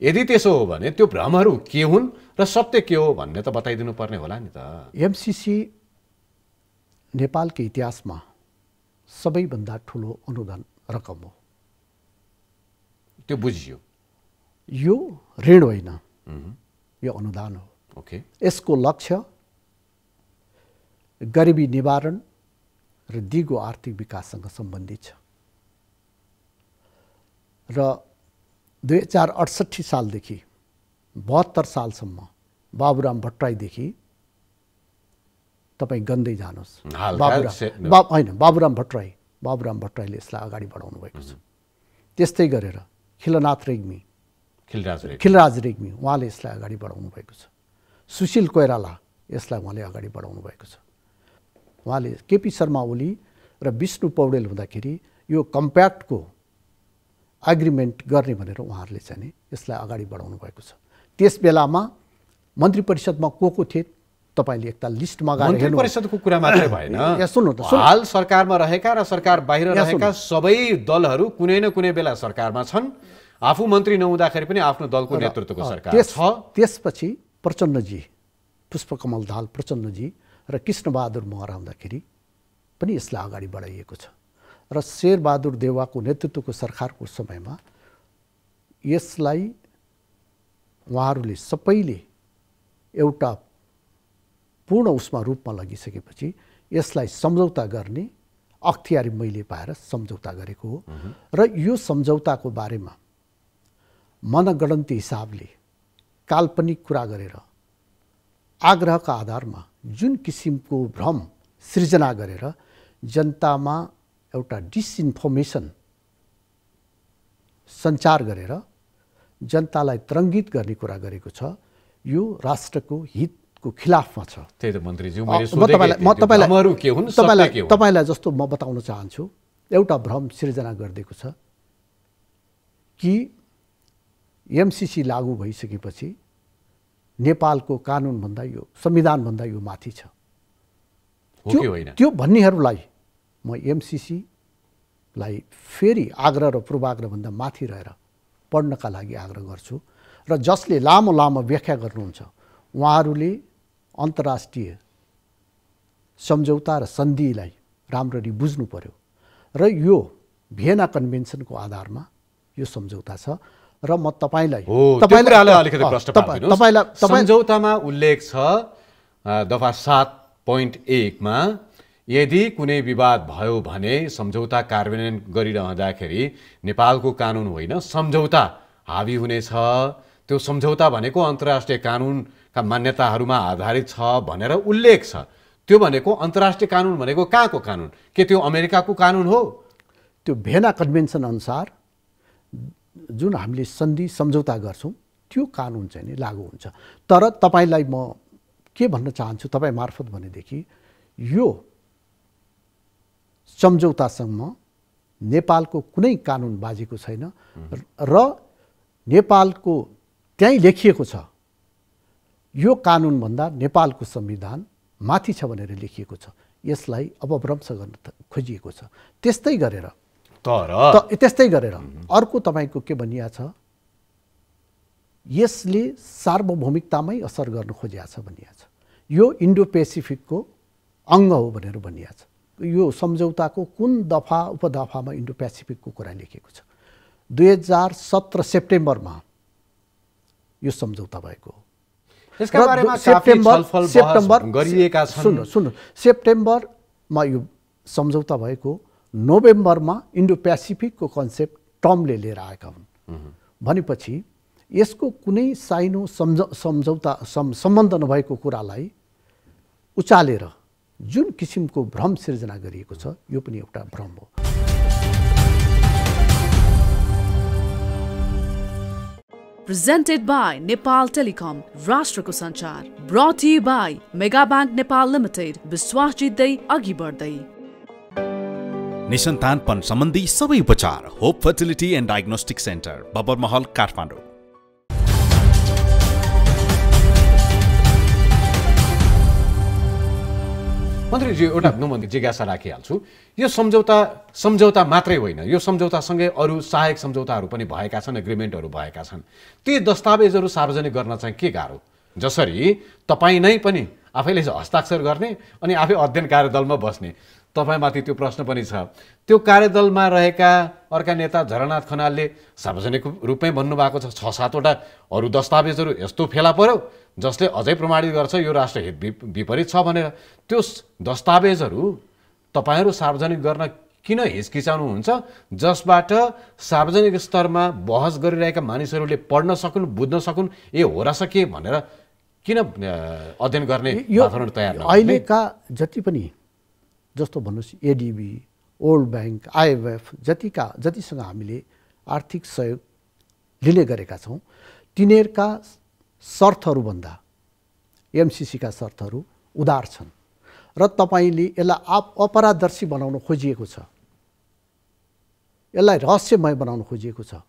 यदि त्यसो हो भने त्यो भ्रमहरू के हुन् र सत्य के हो भन्ने त बताइदिनु पर्ने होला नि त। एमसीसी नेपालको इतिहासमा सबैभन्दा ठुलो अनुदान रकम हो, त्यो बुझियो। यो ऋण होइन, यो अनुदान हो। ओके, यसको लक्ष्य गरिबी निवारण र दिगो आर्थिक विकाससँग सम्बन्धित छ। र 2068 सालदेखि 72 सालसम्म बाबुराम भट्टराईदेखि तपाईँ गन्दै जानुहोस्, बाबुराम भट्टराईले यसलाई अगाडि बढाउनु भएको छ। त्यस्तै गरेर खिलराज रेग्मी उहाँले यसलाई अगाडि बढाउनु भएको छ। सुशील कोइराला यसलाई उहाँले अगाडि बढाउनु भएको छ। उहाँले केपी शर्मा ओली र विष्णु पौडेल हुँदाखेरि यो कम्प्याक्टको एग्रिमेन्ट गर्ने भनेर उहाँहरूले चाहिँ यसलाई अगाडि बढाउनु भएको छ। त्यस बेलामा मन्त्री परिषदमा को थिए तपाईँले एकताल लिस्टमा गएर मन्त्री परिषदको कुरा मात्रै भएन, सुन्नु त, हाल सरकारमा रहेका र सरकार बाहिर रहेका सबै दलहरू कुनै न कुनै बेला सरकारमा छन्। आफू मन्त्री नहुँदाखेरि पनि आफ्नो दलको नेतृत्वको सरकार छ। त्यसपछि प्रचण्डजी, पुष्पकमल दाहाल प्रचण्डजी र कृष्णबहादुर महरा हुँदाखेरि पनि यसलाई अगाडि बढाइएको छ। र शेरबहादुर देउवाको नेतृत्वको सरकारको समयमा यसलाई उहाँहरूले सबैले एउटा पूर्ण उसमा रूपमा लगिसकेपछि यसलाई सम्झौता गर्ने अख्तियारी मैले पाएर सम्झौता गरेको हो। र यो सम्झौताको बारेमा मनगणन्ती हिसाबले काल्पनिक कुरा गरेर आग्रहका आधारमा जुन किसिमको भ्रम सृजना गरेर जनतामा एउटा डिसइन्फर्मेसन सञ्चार गरेर जनतालाई तरङ्गित गर्ने कुरा गरेको छ, यो राष्ट्रको हितको खिलाफमा छ। त्यही त मन्त्रीज्यू, तपाईँलाई जस्तो म बताउन चाहन्छु, एउटा भ्रम सिर्जना गरिदिएको छ कि एमसीसी लागू भइसकेपछि नेपालको कानुनभन्दा यो संविधानभन्दा यो माथि छ। त्यो भन्नेहरूलाई म एमसीसीलाई फेरि आग्रह र पूर्वाग्रहभन्दा माथि रहेर पढ्नका लागि आग्रह गर्छु र जसले लामो लामो व्याख्या गर्नुहुन्छ उहाँहरूले अन्तर्राष्ट्रिय सम्झौता र सन्धिलाई राम्ररी बुझ्नु पर्यो र यो भियना कन्भेन्सनको आधारमा यो सम्झौता छ र म तपाईँलाई सम्झौतामा उल्लेख छ दफा 7.1 मा यदि कुनै विवाद भयो भने सम्झौता कार्यान्वयन गरिरहँदाखेरि नेपालको कानुन होइन सम्झौता हावी हुनेछ। त्यो सम्झौता भनेको अन्तर्राष्ट्रिय कानुनका मान्यताहरूमा आधारित छ भनेर उल्लेख छ। त्यो भनेको अन्तर्राष्ट्रिय कानुन भनेको कहाँको कानुन? के त्यो अमेरिकाको कानुन हो? त्यो भियना कन्भेन्सन अनुसार जुन हामीले सन्धि सम्झौता गर्छौँ त्यो कानुन चाहिँ नि लागू हुन्छ। तर तपाईँलाई म के भन्न चाहन्छु तपाईँ मार्फत भनेदेखि यो सम्झौतासम्म नेपालको कुनै कानुन बाजेको छैन र नेपालको त्यहीँ लेखिएको छ यो कानुनभन्दा नेपालको संविधान माथि छ भनेर लेखिएको छ। यसलाई अपभ्रंश गर्न खोजिएको छ। त्यस्तै गरेर अर्को तपाईँको के भनिया छ, यसले सार्वभौमिकतामै असर गर्न खोजिया छ भनिया छ। यो इन्डो पेसिफिकको अङ्ग हो भनेर भनिया छ। यो सम्झौताको कुन दफा उपदफामा इन्डो पेसिफिकको कुरा लेखिएको छ। 2017 सेप्टेम्बरमा यो सम्झौता भएको हो। यसका बारेमा काफी छलफल बहस गरिएका छन्। सुन्नु सेप्टेम्बरमा यो सम्झौता भएको, नोभेम्बरमा इन्डो पेसिफिकको कन्सेप्ट टर्मले लिएर आएका हुन्। भनेपछि यसको कुनै साइनो सम्झौता सम्बन्ध नभएको कुरालाई उचालेर जुन किसिमको भ्रम सिर्जना गरिएको छ यो पनि एउटा भ्रम हो। Presented by Nepal Telecom, राष्ट्रको सञ्चार। Brought to you by Mega Bank Nepal Limited, विश्वास जित्दै अघि बढ्दै। निसन्तानपन सम्बन्धी सबै उपचार hope fertility and diagnostic centre, Babar Mahal, Kathmandu. मन्त्रीजी, एउटा म जिज्ञासा राखिहाल्छु। यो सम्झौता मात्रै होइन, यो सम्झौतासँगै अरू सहायक सम्झौताहरू पनि भएका छन्, एग्रिमेन्टहरू भएका छन्। ती दस्तावेजहरू सार्वजनिक गर्न चाहिँ के गाह्रो? जसरी तपाईँ नै पनि आफैले हस्ताक्षर गर्ने अनि आफै अध्ययन कार्यदलमा बस्ने, तपाईँमाथि त्यो प्रश्न पनि छ। त्यो कार्यदलमा रहेका अर्का नेता झरनाथ खनालले सार्वजनिक रूपमै भन्नुभएको छ 6-7वटा अरू दस्तावेजहरू यस्तो फेला पर्यो जसले अझै प्रमाणित गर्छ यो राष्ट्रहित विपरीत छ भनेर। त्यो दस्तावेजहरू तपाईँहरू सार्वजनिक गर्न किन हिचकिचाउनुहुन्छ, जसबाट सार्वजनिक स्तरमा बहस गरिरहेका मानिसहरूले पढ्न सकुन्, बुझ्न सकुन्, ए हो र के भनेर किन अध्ययन गर्ने वातावरण तयार नहुने? अहिलेका जति पनि जस्तो भन्नुहोस् एडिबी, वर्ल्ड ब्याङ्क, आइएमएफ जतिसँग हामीले आर्थिक सहयोग लिने गरेका छौँ तिनीहरूका शर्तहरूभन्दा एमसीसीका शर्तहरू उदार छन् र तपाईँले यसलाई अपराधर्शी बनाउन खोजिएको छ, यसलाई रहस्यमय बनाउन खोजिएको छ।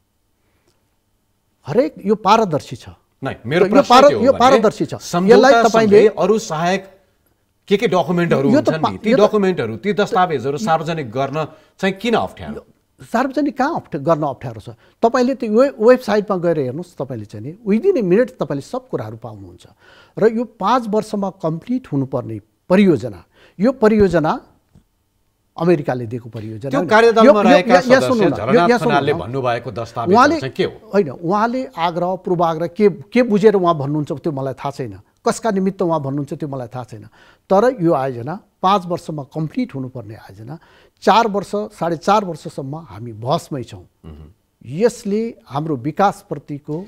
हरेक यो पारदर्शी छ। मेरो प्रश्न यो पारदर्शी छ। यसलाई तपाईँले अरू सहायक के डकुमेन्टहरू हुन्छन् नि, ती डकुमेन्टहरू, ती दस्तावेजहरू सार्वजनिक गर्न चाहिँ किन अप्ठ्यारो? सार्वजनिक कहाँ गर्न अप्ठ्यारो छ? तपाईँले त्यो वेबसाइटमा गएर हेर्नुहोस्, तपाईँले चाहिँ नि विदिन ए मिनट तपाईँले सब कुराहरू पाउनुहुन्छ। र यो 5 वर्षमा कम्प्लिट हुनुपर्ने परियोजना, यो परियोजना अमेरिकाले दिएको परियोजना त्यो कार्यदलमा रहेका सदस्य झरनाथ खनालले भन्नुभएको दस्तावेज चाहिँ के हो? होइन, उहाँले आग्रह पूर्वाग्रह के बुझेर उहाँ भन्नुहुन्छ त्यो मलाई थाहा छैन, कसका निमित्त उहाँ भन्नुहुन्छ त्यो मलाई थाहा छैन। तर यो आयोजना 5 वर्षमा कम्प्लिट हुनुपर्ने आयोजना 4 वर्ष 4.5 वर्षसम्म हामी बहसमै छौँ। यसले हाम्रो विकासप्रतिको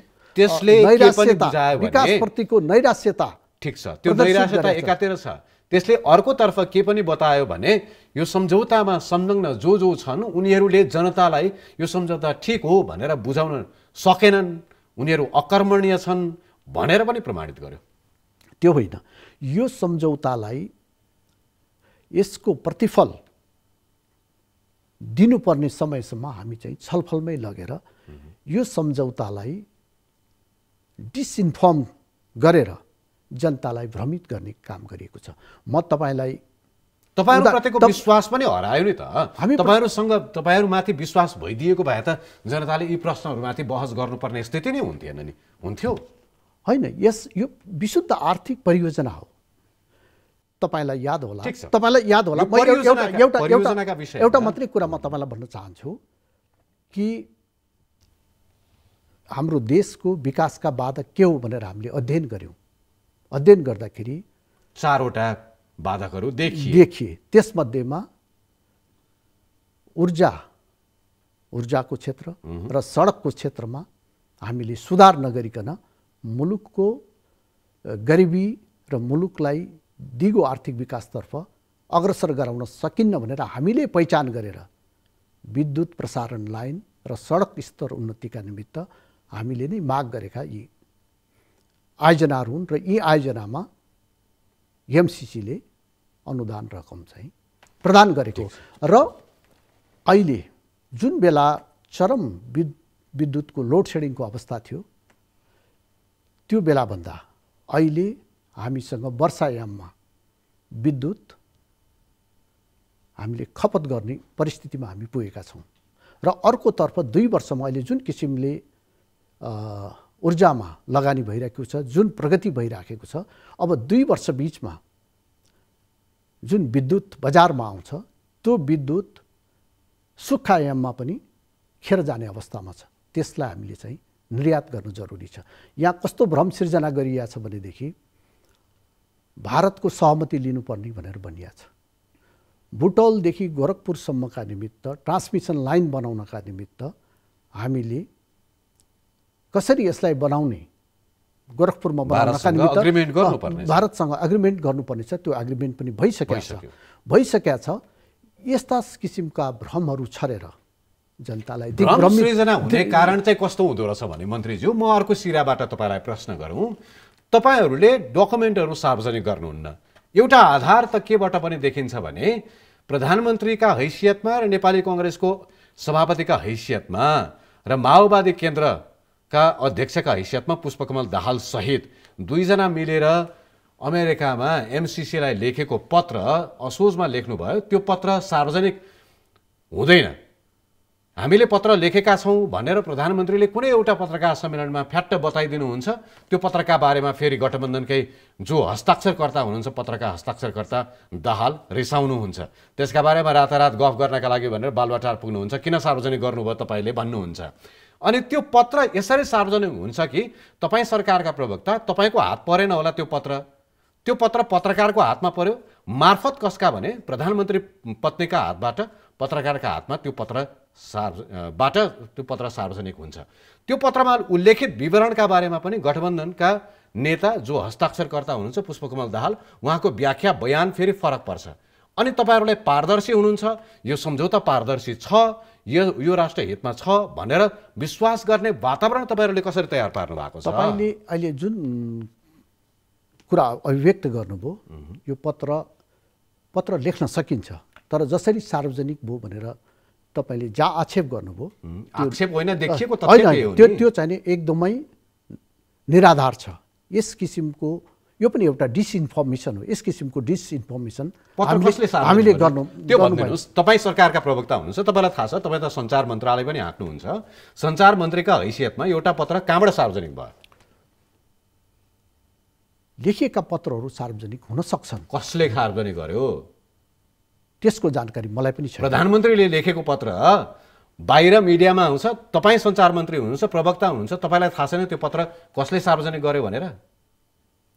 नैराश्यता ठिक छ, त्यो नैराश्यता एकातिर छ। त्यसले अर्कोतर्फ के पनि बतायो भने यो सम्झौतामा संलग्न जो छन् उनीहरूले जनतालाई यो सम्झौता ठिक हो भनेर बुझाउन सकेनन्, उनीहरू अकर्मणीय छन् भनेर पनि प्रमाणित गर्यो। त्यो होइन, यो सम्झौतालाई यसको प्रतिफल दिनुपर्ने समयसम्म हामी चाहिँ छलफलमै लगेर यो सम्झौतालाई डिसइन्फर्म गरेर जनतालाई भ्रमित गर्ने काम गरिएको छ। म तपाईँहरूप्रतिको विश्वास पनि हरायो नि त। तपाईँहरूमाथि विश्वास भइदिएको भए त जनताले यी प्रश्नहरूमाथि बहस गर्नुपर्ने स्थिति नै हुन्थेन नि, हुन्थ्यो? होइन, यो विशुद्ध आर्थिक परियोजना हो। तपाईलाई याद होला एउटा मात्रै कुरा म तपाईँलाई भन्न चाहन्छु कि हाम्रो देशको विकासका बाधा के हो भनेर हामीले अध्ययन गर्यौँ। अध्ययन गर्दाखेरि 4वटा बाधकहरू देखिए। त्यसमध्येमा ऊर्जाको क्षेत्र र सडकको क्षेत्रमा हामीले सुधार नगरिकन मुलुकको गरिबी र मुलुकलाई दिगो आर्थिक विकासतर्फ अग्रसर गराउन सकिन्न भनेर हामीले पहिचान गरेर विद्युत प्रसारण लाइन र सडक स्तर उन्नतिका निमित्त हामीले नै माग गरेका यी आयोजनाहरू हुन् र यी आयोजनामा एमसिसीले अनुदान रकम चाहिँ प्रदान गरेको र अहिले जुन बेला चरम विद्युतको लोड सेडिङको अवस्था थियो त्यो बेलाभन्दा अहिले हामीसँग वर्षायाममा विद्युत हामीले खपत गर्ने परिस्थितिमा हामी पुगेका छौँ र अर्कोतर्फ 2 वर्षमा अहिले जुन किसिमले ऊर्जामा लगानी भइरहेको छ, जुन प्रगति भइराखेको छ, अब 2 वर्ष बीचमा जुन विद्युत बजारमा आउँछ त्यो विद्युत सुक्खायाममा पनि खेर जाने अवस्थामा छ। त्यसलाई हामीले चाहिँ निर्यात गर्नु जरुरी छ। यहाँ कस्तो भ्रम सिर्जना गरिएको छ भनेदेखि भारतको सहमति लिनुपर्ने भनेर भनिएको छ। बुटौलदेखि गोरखपुरसम्मका निमित्त ट्रान्समिसन लाइन बनाउनका निमित्त हामीले कसरी यसलाई बनाउने गोरखपुरमा बनाउनका निमित्त भारतसँग एग्रिमेन्ट गर्नुपर्ने छ। त्यो एग्रिमेन्ट पनि भइसकेको छ। यस्ता किसिमका भ्रमहरू छरेर जनतालाई सृजना हुने कारण चाहिँ कस्तो हुँदो रहेछ भने मन्त्रीज्यू, म अर्को सिराबाट तपाईँलाई प्रश्न गरौँ। तपाईहरूले डकुमेन्टहरू सार्वजनिक गर्नुहुन्न। एउटा आधार त केबाट पनि देखिन्छ भने प्रधानमन्त्रीका हैसियतमा र नेपाली कांग्रेसको सभापतिका हैसियतमा र माओवादी केन्द्रका अध्यक्षका हैसियतमा पुष्पकमल दाहाल सहित 2 जना मिलेर अमेरिकामा एमसिसीलाई लेखेको पत्र असोजमा लेख्नुभयो। त्यो पत्र सार्वजनिक हुँदैन, हामीले पत्र लेखेका छौँ भनेर प्रधानमन्त्रीले कुनै एउटा पत्रकार सम्मेलनमा फ्याट्ट बताइदिनुहुन्छ। त्यो पत्रका बारेमा फेरि गठबन्धनकै जो हस्ताक्षरकर्ता हुनुहुन्छ, पत्रका हस्ताक्षरकर्ता दाहाल रिसाउनुहुन्छ। त्यसका बारेमा रातारात गफ गर्नका लागि भनेर बालुवाटार पुग्नुहुन्छ। किन सार्वजनिक गर्नुभयो तपाईँले भन्नुहुन्छ। अनि त्यो पत्र यसरी सार्वजनिक हुन्छ कि तपाईँ सरकारका प्रवक्ता, तपाईँको हात परेन होला त्यो पत्र पत्रकारको हातमा पर्यो। मार्फत कसका भने प्रधानमन्त्री पत्नीका हातबाट पत्रकारका हातमा त्यो पत्र सार्वजनिक हुन्छ। त्यो पत्रमा उल्लेखित विवरणका बारेमा पनि गठबन्धनका नेता जो हस्ताक्षरकर्ता हुनुहुन्छ पुष्पकमल दाहाल, उहाँको व्याख्या बयान फेरि फरक पर्छ। अनि तपाईँहरूले पारदर्शी हुनुहुन्छ, यो सम्झौता पारदर्शी छ, यो राष्ट्र हितमा छ भनेर विश्वास गर्ने वातावरण तपाईँहरूले कसरी तयार पार्नु भएको छ? तपाईँले अहिले जुन कुरा अभिव्यक्त गर्नुभयो, यो पत्र लेख्न सकिन्छ, तर जसरी सार्वजनिक भयो भनेर तपाईले जहाँ आक्षेप गर्नुभयो, आक्षेप होइन, देखिएको तथ्य हो। त्यो चाहिँ एकदमै निराधार छ। यस किसिमको यो पनि एउटा डिसइन्फर्मेसन हो। यस किसिमको डिसइन्फर्मेसन हामीले गर्नु त्यो भन्नुहोस्। तपाईँ सरकारका प्रवक्ता हुनुहुन्छ, तपाईँलाई थाहा छ, तपाईँ त सञ्चार मन्त्रालय पनि हाँक्नुहुन्छ। सञ्चार मन्त्रीका हैसियतमा एउटा पत्र कहाँबाट सार्वजनिक भयो? लेखिएका पत्रहरू सार्वजनिक हुन सक्छन्। कसले सार्वजनिक गर्यो त्यसको जानकारी मलाई पनि छैन। प्रधानमन्त्रीले लेखेको पत्र बाहिर मिडियामा आउँछ, तपाईँ सञ्चार मन्त्री हुनुहुन्छ, प्रवक्ता हुनुहुन्छ, तपाईँलाई थाहा छैन त्यो पत्र कसले सार्वजनिक गर्यो भनेर?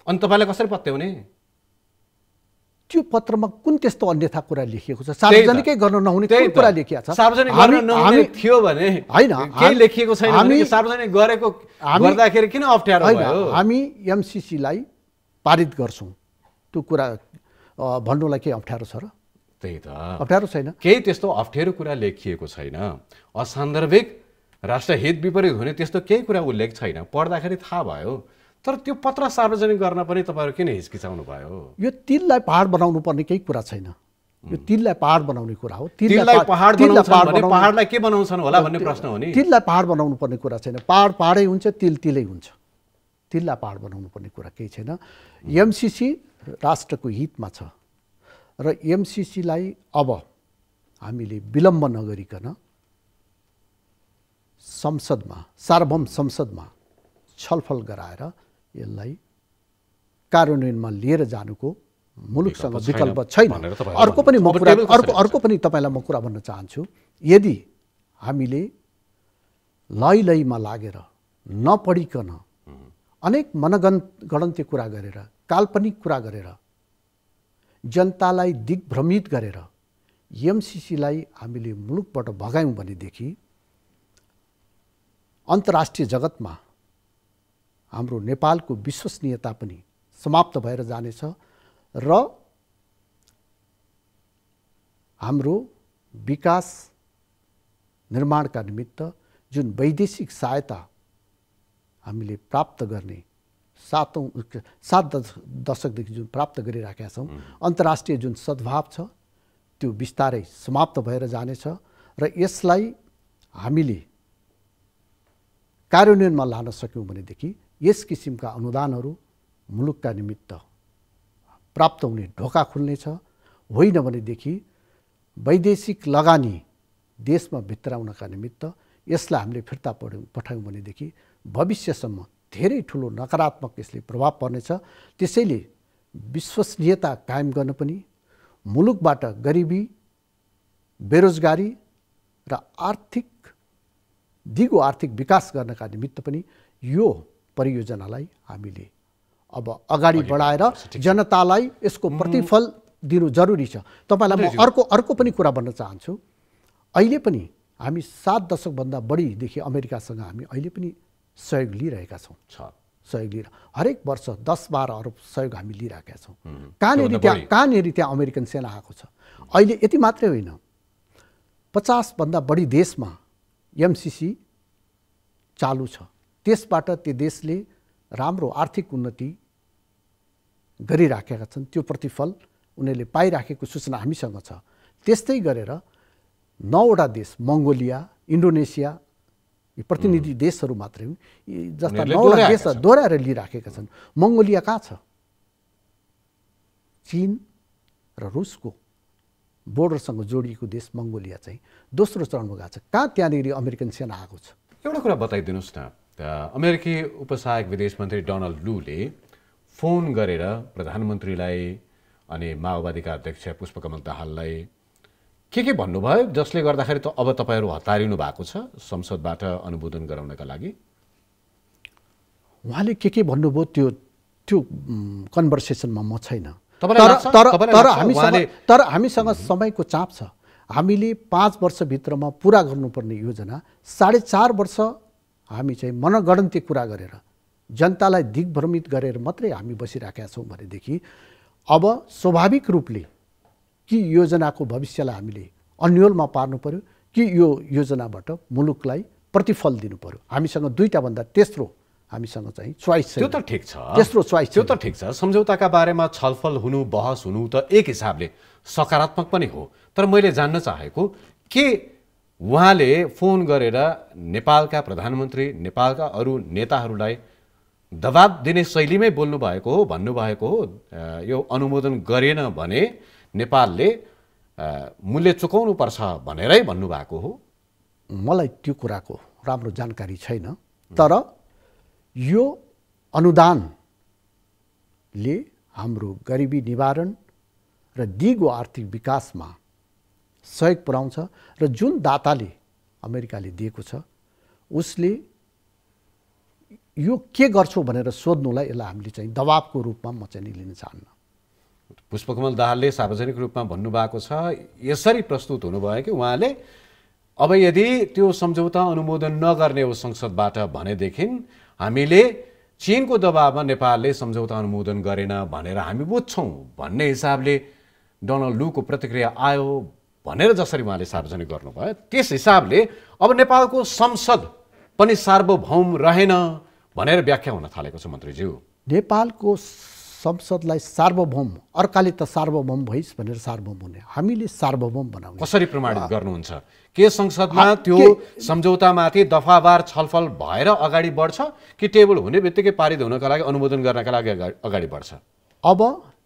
अनि तपाईँलाई कसरी पत्याउने? त्यो पत्रमा कुन त्यस्तो अन्यथा कुरा लेखिएको छ? सार्वजनिकै गर्न नहुने कुन कुरा लेखिएको छ? सार्वजनिक गर्न नहुने थियो भने हैन, केही लेखिएको छैन भने सार्वजनिक गरेको गर्दाखेरि किन अप्ठ्यारो भयो? हामी एमसिसीलाई पारित गर्छौँ, त्यो कुरा भन्नुलाई के अप्ठ्यारो छ र? त्यही त अप्ठ्यारो छैन, केही त्यस्तो अप्ठ्यारो कुरा लेखिएको छैन, असान्दर्भिक राष्ट्रहित विपरीत हुने त्यस्तो केही कुरा उल्लेख छैन, पढ्दाखेरि थाहा भयो। तर त्यो पत्र सार्वजनिक गर्न पनि तपाईँहरू किन हिचकिचाउनु भयो? यो तिललाई पहाड बनाउनु पर्ने केही कुरा छैन, यो तिललाई पहाड बनाउने कुरा हो। तिललाई पहाड बनाउँछन् भने पहाडलाई के बनाउँछन् होला भन्ने प्रश्न हो नि। तिललाई पहाड बनाउनु पर्ने कुरा छैन, पहाड पहाडै हुन्छ, तिल तिलै हुन्छ। तिललाई पहाड बनाउनु पर्ने कुरा केही छैन। एमसीसी राष्ट्रको हितमा छ र एमसीसीलाई अब हामीले विलम्ब नगरिकन संसदमा, सार्वभौम संसदमा छलफल गराएर यसलाई कार्यान्वयनमा लिएर जानुको मुलुकसँग विकल्प छैन। अर्को पनि तपाईँलाई म कुरा भन्न चाहन्छु, यदि हामीले लैमा लागेर नपढिकन अनेक मनगणन्ती कुरा गरेर, काल्पनिक कुरा गरेर, जनतालाई दिग्भ्रमित गरेर एमसीसीलाई हामीले मुलुकबाट भगायौँ भनेदेखि अन्तर्राष्ट्रिय जगतमा हाम्रो नेपालको विश्वसनीयता पनि समाप्त भएर जानेछ र हाम्रो विकास निर्माणका निमित्त जुन वैदेशिक सहायता हामीले प्राप्त गर्ने 7 दशकदेखि जुन प्राप्त गरिराखेका छौँ, अन्तर्राष्ट्रिय जुन सद्भाव छ त्यो बिस्तारै समाप्त भएर जानेछ र यसलाई हामीले कार्यान्वयनमा लान सक्यौँ भनेदेखि यस किसिमका अनुदानहरू मुलुकका निमित्त प्राप्त हुने ढोका खुल्नेछ। होइन भनेदेखि वैदेशिक लगानी देशमा भित्राउनका निमित्त यसलाई हामीले फिर्ता पठायौँ भनेदेखि भविष्यसम्म धेरै ठुलो नकारात्मक यसले प्रभाव पर्नेछ। त्यसैले विश्वसनीयता कायम गर्न पनि, मुलुकबाट गरिबी, बेरोजगारी र दिगो आर्थिक विकास गर्नका निमित्त पनि यो परियोजनालाई हामीले अब अगाडि बढाएर जनतालाई यसको प्रतिफल दिनु जरुरी छ। तपाईँलाई म अर्को पनि कुरा भन्न चाहन्छु, अहिले पनि हामी 7 दशकभन्दा बढीदेखि अमेरिकासँग हामी अहिले पनि सहयोग लिइरहेका छौँ। हरेक वर्ष 10-12 अरब सहयोग हामी लिइरहेका छौँ। कहाँनिर त्यहाँ अमेरिकन सेना आएको छ। अहिले यति मात्रै होइन, 50भन्दा बढी देशमा एमसीसी चालु छ। त्यसबाट त्यो देशले राम्रो आर्थिक उन्नति गरिराखेका छन्, त्यो प्रतिफल उनीहरूले पाइराखेको सूचना हामीसँग छ। त्यस्तै गरेर 9वटा देश, मङ्गोलिया, इन्डोनेसिया, यी प्रतिनिधि देशहरू मात्रै हुन्, जस्ता 9वटा देश दोहोऱ्याएर लिइराखेका छन्। मङ्गोलिया कहाँ छ? चीन र रुसको बोर्डरसँग जोडिएको देश मङ्गोलिया चाहिँ दोस्रो चरणमा गएको छ। कहाँ त्यहाँनिर अमेरिकन सेना आएको छ? एउटा कुरा बताइदिनुहोस् न, अमेरिकी उपसहायक विदेश मन्त्री डोनाल्ड लूले फोन गरेर प्रधानमन्त्रीलाई अनि माओवादीका अध्यक्ष पुष्पकमल दाहाललाई के भन्नुभयो जसले गर्दाखेरि त अब तपाईँहरू हतारिनु भएको छ संसदबाट अनुमोदन गराउनका लागि? उहाँले के भन्नुभयो त्यो कन्भर्सेसनमा म छैन। तर हामीसँग समयको चाप छ। हामीले 5 वर्षभित्रमा पुरा गर्नुपर्ने योजना 4.5 वर्ष हामी चाहिँ मनगणन्ती कुरा गरेर जनतालाई दिग्भ्रमित गरेर मात्रै हामी बसिराखेका छौँ भनेदेखि अब स्वाभाविक रूपले कि योजनाको भविष्यलाई हामीले अन्यलमा पार्नु पर्यो कि यो योजनाबाट मुलुकलाई प्रतिफल दिनु पर्यो। हामीसँग दुईटा भन्दा तेस्रो हामीसँग चाहिँ चोइस छ। त्यो त ठिक छ, तेस्रो चोइस त्यो त ठिक छ। सम्झौताका बारेमा छलफल हुनु, बहस हुनु त एक हिसाबले सकारात्मक पनि हो। तर मैले जान्न चाहेको के उहाँले फोन गरेर नेपालका प्रधानमन्त्री, नेपालका अरू नेताहरूलाई दबाब दिने शैलीमै बोल्नु भएको हो, भन्नुभएको हो यो अनुमोदन गरेन भने नेपालले मूल्य चुकाउनु पर्छ भनेरै भन्नुभएको हो? मलाई त्यो कुराको राम्रो जानकारी छैन। तर यो अनुदानले हाम्रो गरिबी निवारण र दिगो आर्थिक विकासमा सहयोग पुर्याउँछ र जुन दाताले अमेरिकाले दिएको छ उसले यो के गर्छौ भनेर सोध्नुलाई यसलाई हामीले चाहिँ दबाबको रूपमा म चाहिँ लिन चाहन्न। पुष्पकमल दाहालले सार्वजनिक रूपमा भन्नुभएको छ, यसरी प्रस्तुत हुनुभयो कि उहाँले अब यदि त्यो सम्झौता अनुमोदन नगर्ने हो संसदबाट भनेदेखि हामीले चीनको दबावमा नेपालले सम्झौता अनुमोदन गरेन भनेर हामी बुझ्छौँ भन्ने हिसाबले डोनाल्ड लूको प्रतिक्रिया आयो भनेर जसरी उहाँले सार्वजनिक गर्नुभयो त्यस हिसाबले अब नेपालको संसद पनि सार्वभौम रहेन भनेर व्याख्या हुन थालेको छ मन्त्रीज्यू। नेपालको संसदलाई सार्वभौम, अर्काले त सार्वभौम भइस् भनेर सार्वभौम हुने, हामीले सार्वभौम बनाउने कसरी प्रमाणित गर्नुहुन्छ? के संसदमा त्यो सम्झौतामाथि दफावार छलफल भएर अगाडि बढ्छ कि टेबल हुने बित्तिकै पारित हुनका लागि अनुमोदन गर्नका लागि अगाडि बढ्छ? अब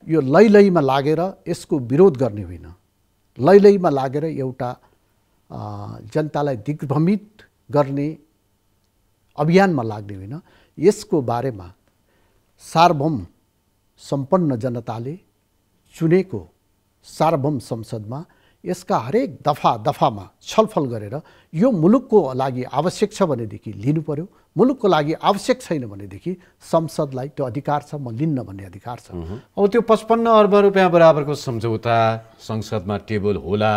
यो लैलैमा लागेर यसको विरोध गर्ने होइन, लैलैमा लागेर एउटा जनतालाई दिग्भ्रमित गर्ने अभियानमा लाग्ने होइन। यसको बारेमा सार्वभौम सम्पन्न जनताले चुनेको सार्वभौम संसदमा यसका हरेक दफामा छलफल गरेर यो मुलुकको लागि आवश्यक छ भनेदेखि लिनु पर्यो, मुलुकको लागि आवश्यक छैन भनेदेखि संसदलाई त्यो अधिकार छ, म लिन्न भन्ने अधिकार छ। अब त्यो 55 अर्ब रुपियाँ बराबरको सम्झौता संसदमा टेबल होला,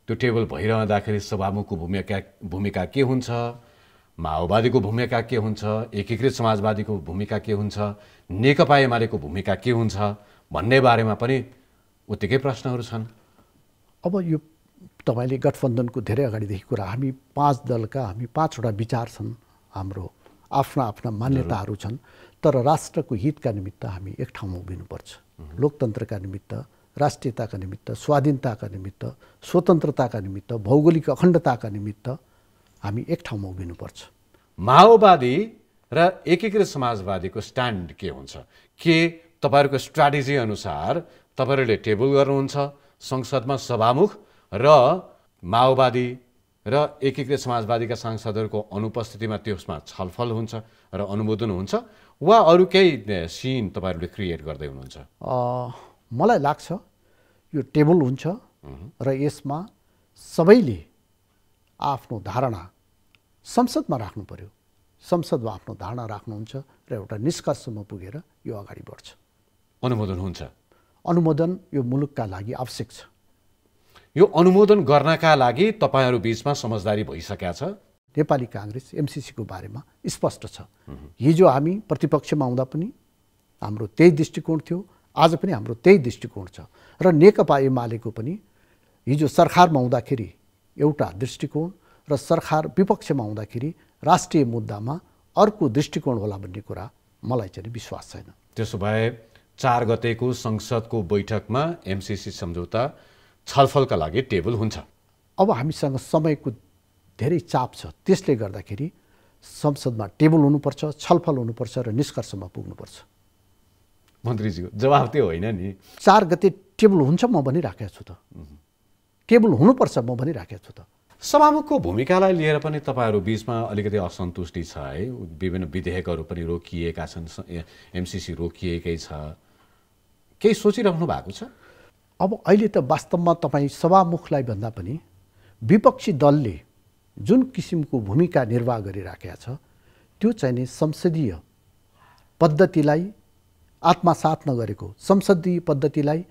त्यो टेबल भइरहँदाखेरि सभामुखको भूमिका के हुन्छ, माओवादीको भूमिका के हुन्छ, एकीकृत समाजवादीको भूमिका के हुन्छ, नेकपा एमालेको भूमिका के हुन्छ भन्ने बारेमा पनि उत्तिकै प्रश्नहरू छन्। अब यो तपाईँले गठबन्धनको धेरै अगाडिदेखि कुरा, हामी 5 दलका, हामी 5वटा विचार छन्, हाम्रो आफ्ना आफ्ना मान्यताहरू छन्, तर राष्ट्रको हितका निमित्त हामी एक ठाउँमा उभिनुपर्छ। लोकतन्त्रका निमित्त, राष्ट्रियताका निमित्त, स्वाधीनताका निमित्त, स्वतन्त्रताका निमित्त, भौगोलिक अखण्डताका निमित्त हामी एक ठाउँमा उभिनुपर्छ। माओवादी र एकीकृत समाजवादीको स्ट्यान्ड के हुन्छ? के तपाईँहरूको स्ट्राटेजी अनुसार तपाईँहरूले टेबल गर्नुहुन्छ, संसदमा सभामुख र माओवादी र एकीकृत समाजवादीका सांसदहरूको अनुपस्थितिमा त्यसमा छलफल हुन्छ र अनुमोदन हुन्छ, वा अरू केही सिन तपाईँहरूले क्रिएट गर्दै हुनुहुन्छ? मलाई लाग्छ यो टेबल हुन्छ र यसमा सबैले आफ्नो धारणा संसदमा राख्नु पर्यो, संसदमा आफ्नो धारणा राख्नुहुन्छ र एउटा निष्कर्षमा पुगेर यो अगाडि बढ्छ, अनुमोदन हुन्छ। अनुमोदन यो मुलुकका लागि आवश्यक छ। यो अनुमोदन गर्नका लागि तपाईँहरू बीचमा समझदारी भइसकेका छ? नेपाली काङ्ग्रेस एमसिसीको बारेमा स्पष्ट छ। हिजो हामी प्रतिपक्षमा आउँदा पनि हाम्रो त्यही दृष्टिकोण थियो, आज पनि हाम्रो त्यही दृष्टिकोण छ र नेकपा एमालेको पनि हिजो सरकारमा आउँदाखेरि एउटा दृष्टिकोण र सरकार विपक्षमा आउँदाखेरि राष्ट्रिय मुद्दामा अर्को दृष्टिकोण होला भन्ने कुरा मलाई चाहिँ विश्वास छैन। त्यसो भए 4 गतेको संसदको बैठकमा एमसिसी सम्झौता छलफलका लागि टेबल हुन्छ। अब हामीसँग समयको धेरै चाप छ, त्यसले गर्दाखेरि संसदमा टेबल हुनुपर्छ, छलफल हुनुपर्छ र निष्कर्षमा पुग्नुपर्छ। मन्त्रीज्यू जवाफ त्यो होइन नि। 4 गते टेबल हुन्छ म भनिराखेको छु त, टेबल हुनुपर्छ म भनिराखेको छु त। सभामुखको भूमिकालाई लिएर पनि तपाईँहरू बीचमा अलिकति असन्तुष्टि छ है, विभिन्न विधेयकहरू पनि रोकिएका छन्, एमसिसी रोकिएकै छ, केही सोचिराख्नु भएको छ? अब अहिले त वास्तवमा तपाईँ सभामुखलाई भन्दा पनि विपक्षी दलले जुन किसिमको भूमिका निर्वाह गरिराखेका छ त्यो चाहिँ नि संसदीय पद्धतिलाई आत्मसात नगरेको, संसदीय पद्धतिलाई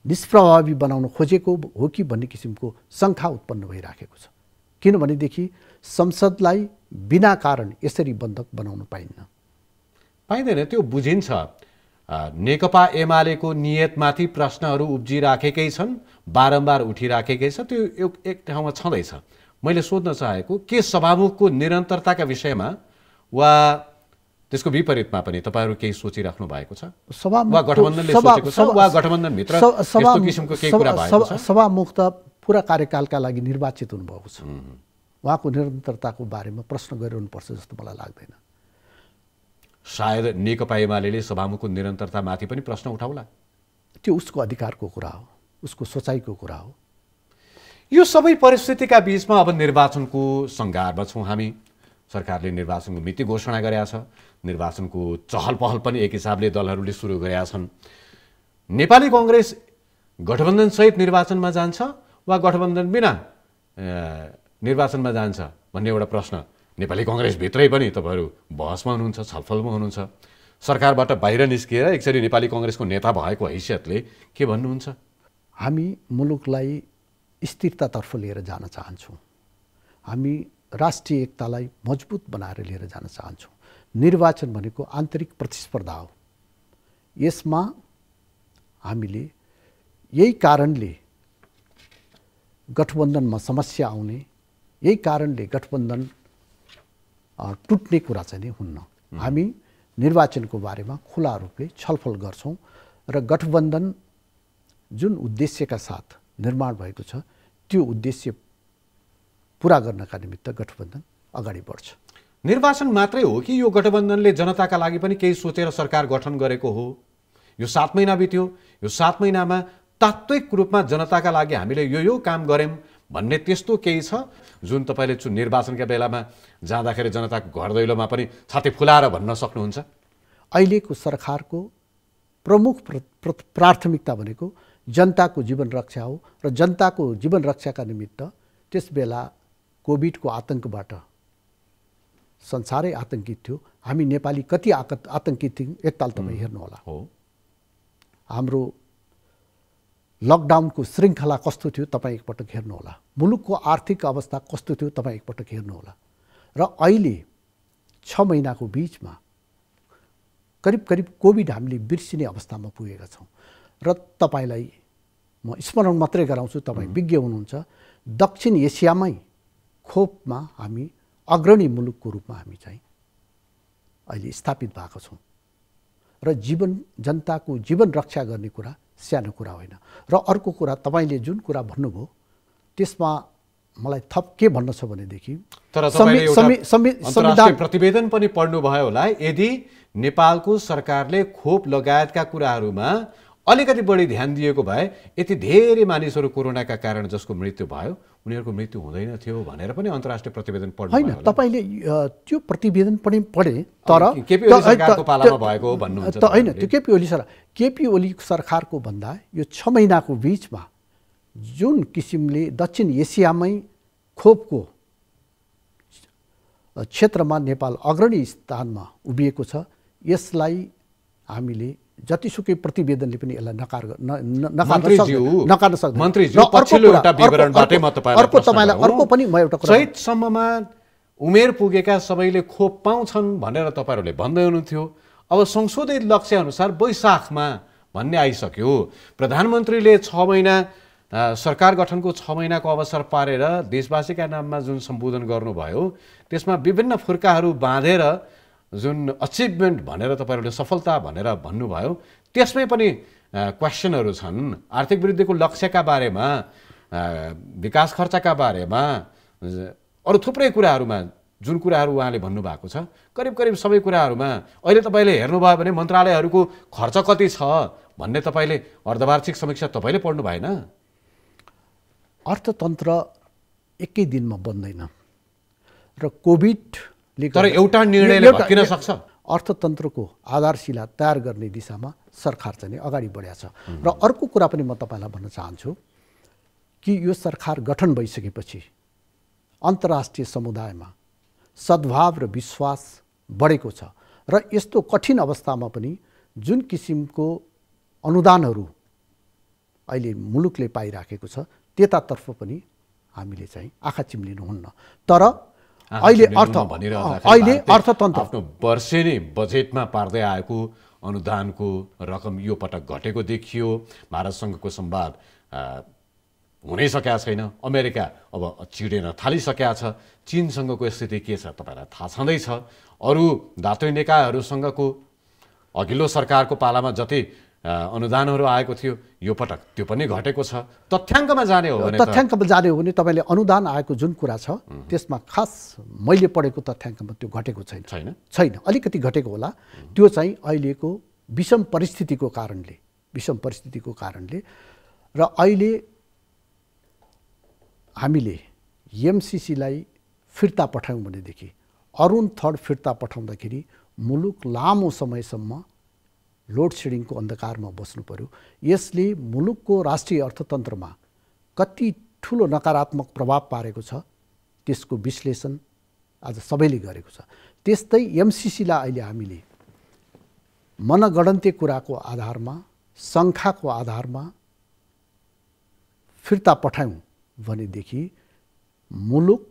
निष्प्रभावी बनाउन खोजेको हो कि भन्ने किसिमको शङ्का उत्पन्न भइराखेको छ। किनभनेदेखि संसदलाई बिना कारण यसरी बन्धक बनाउन पाइँदैन, त्यो बुझिन्छ। नेकपा एमालेको नियतमाथि प्रश्नहरू उब्जिराखेकै छन्, बारम्बार उठिराखेकै छ, त्यो एक ठाउँमा छँदैछ। मैले सोध्न चाहेको के सभामुखको निरन्तरताका विषयमा वा त्यसको विपरीतमा पनि तपाईँहरू केही सोचिराख्नु भएको छ? वा गठबन्धनले सोचेको छ वा गठबन्धनभित्र यस्तो किसिमको केही कुरा भएको छ? सभामुख त पुरा कार्यकालका लागि निर्वाचित हुनुभएको छ, उहाँको निरन्तरताको बारेमा प्रश्न गरिरहनुपर्छ जस्तो मलाई लाग्दैन। सायद नेकपा एमाले सभामुखको निरन्तरतामाथि पनि प्रश्न उठाउला। त्यो उसको अधिकारको कुरा हो, उसको सोचाइको कुरा हो। यो सबै परिस्थितिका बीचमा अब निर्वाचनको सङ्घारमा छौँ हामी। सरकारले निर्वाचनको मिति घोषणा गरेका छ, निर्वाचनको चहल पहल पनि एक हिसाबले दलहरूले सुरु गरेका छन्। नेपाली कांग्रेस गठबन्धनसहित निर्वाचनमा जान्छ वा गठबन्धन बिना निर्वाचनमा जान्छ भन्ने एउटा प्रश्न नेपाली कांग्रेस भित्रै पनि तपाईहरु बहसमा हुनुहुन्छ, छलफलमा हुनुहुन्छ। सरकारबाट बाहिर निस्किएर एकचोटि नेपाली कांग्रेसको नेता भएको हैसियतले के भन्नुहुन्छ? हामी मुलुकलाई स्थिरतातर्फ लिएर जान चाहन्छौँ, हामी राष्ट्रिय एकतालाई मजबुत बनाएर लिएर जान चाहन्छौँ। निर्वाचन भनेको आन्तरिक प्रतिस्पर्धा हो, यसमा हामीले यही कारणले गठबन्धनमा समस्या आउने, यही कारणले गठबन्धन टुट्ने कुरा चाहिँ नि हुन्न। हामी निर्वाचनको बारेमा खुला रूपले छलफल गर्छौँ र गठबन्धन जुन उद्देश्यका साथ निर्माण भएको छ त्यो उद्देश्य पुरा गर्नका निमित्त गठबन्धन अगाडि बढ्छ। निर्वाचन मात्रै हो कि यो गठबन्धनले जनताका लागि पनि केही सोचेर सरकार गठन गरेको हो? यो 7 महिना बित्यो, यो 7 महिनामा तात्विक रूपमा जनताका लागि हामीले यो काम गर्यौँ भन्ने त्यस्तो केही छ जुन तपाईँले निर्वाचनका बेलामा जाँदाखेरि जनताको घर दैलोमा पनि छाती फुलाएर भन्न सक्नुहुन्छ? अहिलेको सरकारको प्रमुख प्राथमिकता भनेको जनताको जीवन रक्षा हो र जनताको जीवन रक्षाका निमित्त त्यस बेला कोभिडको आतंकबाट संसारै आतंकित थियो। हामी नेपाली कति आतंकित थियौँ एकताल तपाईँ हेर्नुहोला। हाम्रो लकडाउनको श्रृङ्खला कस्तो थियो तपाईँ एकपटक हेर्नुहोला। मुलुकको आर्थिक अवस्था कस्तो थियो तपाईँ एकपटक हेर्नुहोला। र अहिले 6 महिनाको बिचमा करिब कोभिड हामीले बिर्सिने अवस्थामा पुगेका छौँ। र तपाईँलाई म स्मरण मात्रै गराउँछु, तपाईँ विज्ञ हुनुहुन्छ, दक्षिण एसियामै खोपमा हामी अग्रणी मुलुकको रूपमा हामी चाहिँ अहिले स्थापित भएको छौँ। र जनताको जीवन रक्षा गर्ने कुरा सानो कुरा होइन। र अर्को कुरा तपाईँले जुन कुरा भन्नुभयो त्यसमा मलाई थप के भन्न छ भनेदेखि तर तपाईँले अन्तर्राष्ट्रिय प्रतिवेदन पनि पढ्नुभयो होला। यदि नेपालको सरकारले खोप लगायतका कुराहरूमा अलिकति बढी ध्यान दिएको भए यति धेरै मानिसहरू कोरोनाका कारण जसको मृत्यु भयो उनीहरूको मृत्यु हुँदैन थियो भनेर पनि अन्तर्राष्ट्रिय प्रतिवेदन पढ्नु होइन। तपाईँले त्यो प्रतिवेदन पनि पढे तर केपी ओली सरकारको पालामा भएको हो भन्नुहुन्छ त होइन। त्यो केपी ओली सरकारको भन्दा यो 6 महिनाको बिचमा जुन किसिमले दक्षिण एसियामै खोपको क्षेत्रमा नेपाल अग्रणी स्थानमा उभिएको छ यसलाई हामीले जतिसुकै प्रतिवेदनले पनि यसलाई नकार्न सक्दैन। अर्को पनि म एउटा कुरा चैतसम्ममा उमेर पुगेका सबैले खोप पाउँछन् भनेर तपाईँहरूले भन्दै हुनुहुन्थ्यो। अब संशोधित लक्ष्य अनुसार वैशाखमा भन्ने आइसक्यो। प्रधानमन्त्रीले 6 महिना सरकार गठनको 6 महिनाको अवसर पारेर देशवासीका नाममा जुन सम्बोधन गर्नुभयो त्यसमा विभिन्न फुर्काहरू बाँधेर जुन अचिभमेन्ट भनेर तपाईँहरूले सफलता भनेर भन्नुभयो त्यसमै पनि क्वेसनहरू छन्। आर्थिक वृद्धिको लक्ष्यका बारेमा, विकास खर्चका बारेमा, अरू थुप्रै कुराहरूमा जुन कुराहरू उहाँले भन्नुभएको छ करिब सबै कुराहरूमा अहिले तपाईँले हेर्नुभयो भने मन्त्रालयहरूको खर्च कति छ भन्ने तपाईँले अर्धवार्षिक समीक्षा तपाईँले पढ्नु भएन? अर्थतन्त्र एकै दिनमा बन्दैन र कोभिडले तर एउटा निर्णयले भत्किन सक्छ। अर्थतन्त्रको आधारशिला तयार गर्ने दिशामा सरकार चाहिँ अगाडि बढेको छ। र अर्को कुरा पनि म तपाईँलाई भन्न चाहन्छु कि यो सरकार गठन भइसकेपछि अन्तर्राष्ट्रिय समुदायमा सद्भाव र विश्वास बढेको छ र यस्तो कठिन अवस्थामा पनि जुन किसिमको अनुदानहरू अहिले मुलुकले पाइराखेको छ त्यतातर्फ पनि हामीले चाहिँ आँखा चिम्लिनुहुन्न। तर अहिले अर्थतन्त्र आफ्नो वर्षेनी बजेटमा पार्दै आएको अनुदानको रकम यो पटक घटेको देखियो। भारतसँगको संवाद हुनै सकेका छैन। अमेरिका अब चिडेन थालिसकेका छ। चीनसँगको स्थिति के छ तपाईँलाई थाहा छँदैछ। अरू दातुई निकायहरूसँगको अघिल्लो सरकारको पालामा जति अनुदानहरू आएको थियो यो पटक त्यो पनि घटेको छ। तथ्याङ्कमा जाने हो भने तपाईँले अनुदान आएको जुन कुरा छ त्यसमा खास मैले पढेको तथ्याङ्कमा त्यो घटेको छैन। अलिकति घटेको होला। त्यो चाहिँ अहिलेको विषम परिस्थितिको कारणले र अहिले हामीले एमसिसीलाई फिर्ता पठायौँ भनेदेखि अरुण थर्ड फिर्ता पठाउँदाखेरि मुलुक लामो समयसम्म लोड सेडिङको अन्धकारमा बस्नु पर्यो। यसले मुलुकको राष्ट्रिय अर्थतन्त्रमा कति ठुलो नकारात्मक प्रभाव पारेको छ त्यसको विश्लेषण आज सबैले गरेको छ। त्यस्तै एमसिसीलाई अहिले हामीले मनगणन्ते कुराको आधारमा सङ्ख्याको आधारमा फिर्ता पठायौँ भनेदेखि मुलुक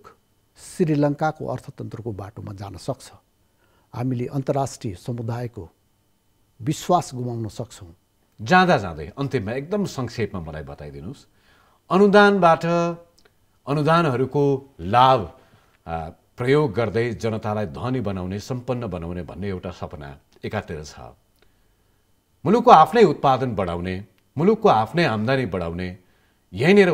श्रीलङ्काको अर्थतन्त्रको बाटोमा जान सक्छ। हामीले अन्तर्राष्ट्रिय समुदायको विश्वास गुमाउन सक्छौँ। जाँदै अन्त्यमा एकदम संक्षेपमा मलाई बताइदिनुहोस्, अनुदानहरूको लाभ प्रयोग गर्दै जनतालाई धनी बनाउने, सम्पन्न बनाउने भन्ने एउटा सपना एकातिर छ। मुलुकको आफ्नै उत्पादन बढाउने, मुलुकको आफ्नै आम्दानी बढाउने, यहीँनिर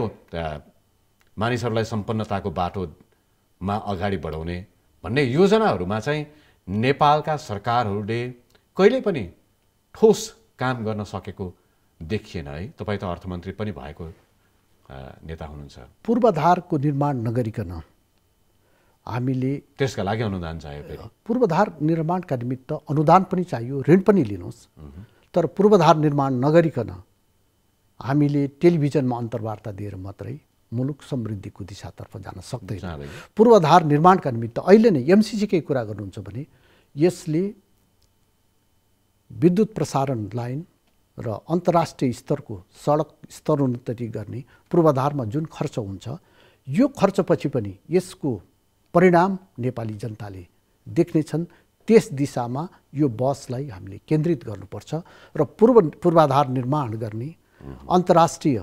मानिसहरूलाई सम्पन्नताको बाटोमा अगाडि बढाउने भन्ने योजनाहरूमा चाहिँ नेपालका सरकारहरूले कहिले पनि ठोस काम गर्न सकेको देखिएन है। तपाईँ त अर्थमन्त्री पनि भएको नेता हुनुहुन्छ। पूर्वाधारको निर्माण नगरिकन हामीले त्यसका लागि अनुदान चाहियो। फेरि पूर्वाधार निर्माणका निमित्त अनुदान पनि चाहियो, ऋण पनि लिनुहोस्, तर पूर्वाधार निर्माण नगरिकन हामीले टेलिभिजनमा अन्तर्वार्ता दिएर मात्रै मुलुक समृद्धिको दिशातर्फ जान सक्दैन। पूर्वाधार निर्माणका निमित्त अहिले नै एमसिसीकै कुरा गर्नुहुन्छ भने यसले विद्युत प्रसारण लाइन र अन्तर्राष्ट्रिय स्तरको सडक स्तरोन्नति गर्ने पूर्वाधारमा जुन खर्च हुन्छ, यो खर्चपछि पनि यसको परिणाम नेपाली जनताले देख्नेछन्। त्यस दिशामा यो बसलाई हामीले केन्द्रित गर्नुपर्छ र पूर्वाधार निर्माण गर्ने, अन्तर्राष्ट्रिय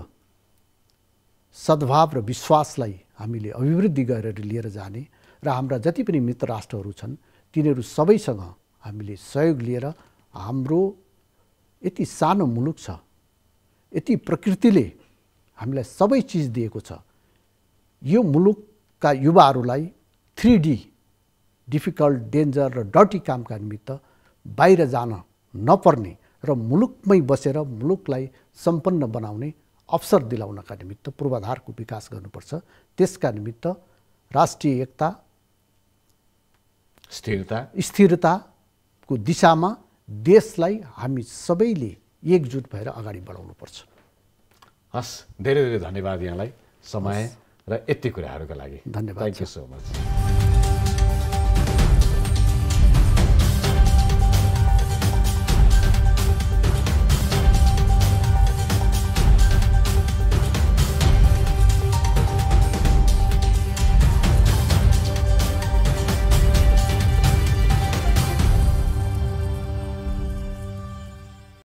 सद्भाव र विश्वासलाई हामीले अभिवृद्धि गरेर लिएर जाने र हाम्रा जति पनि मित्र राष्ट्रहरू छन् तिनीहरू सबैसँग हामीले सहयोग लिएर हाम्रो यति सानो मुलुक छ, यति प्रकृतिले हामीलाई सबै चिज दिएको छ, यो मुलुकका युवाहरूलाई 3D डिफिकल्ट, डेन्जर र डर्टी कामका निमित्त बाहिर जान नपर्ने र मुलुकमै बसेर मुलुकलाई सम्पन्न बनाउने अवसर दिलाउनका निमित्त पूर्वाधारको विकास गर्नुपर्छ। त्यसका निमित्त राष्ट्रिय एकता, स्थिरताको दिशामा देशलाई हामी सबैले एकजुट भएर अगाडि बढाउनुपर्छ। हस्, धेरै धेरै धन्यवाद यहाँलाई समय र यति कुराहरूका लागि। धन्यवाद। Thank you so much.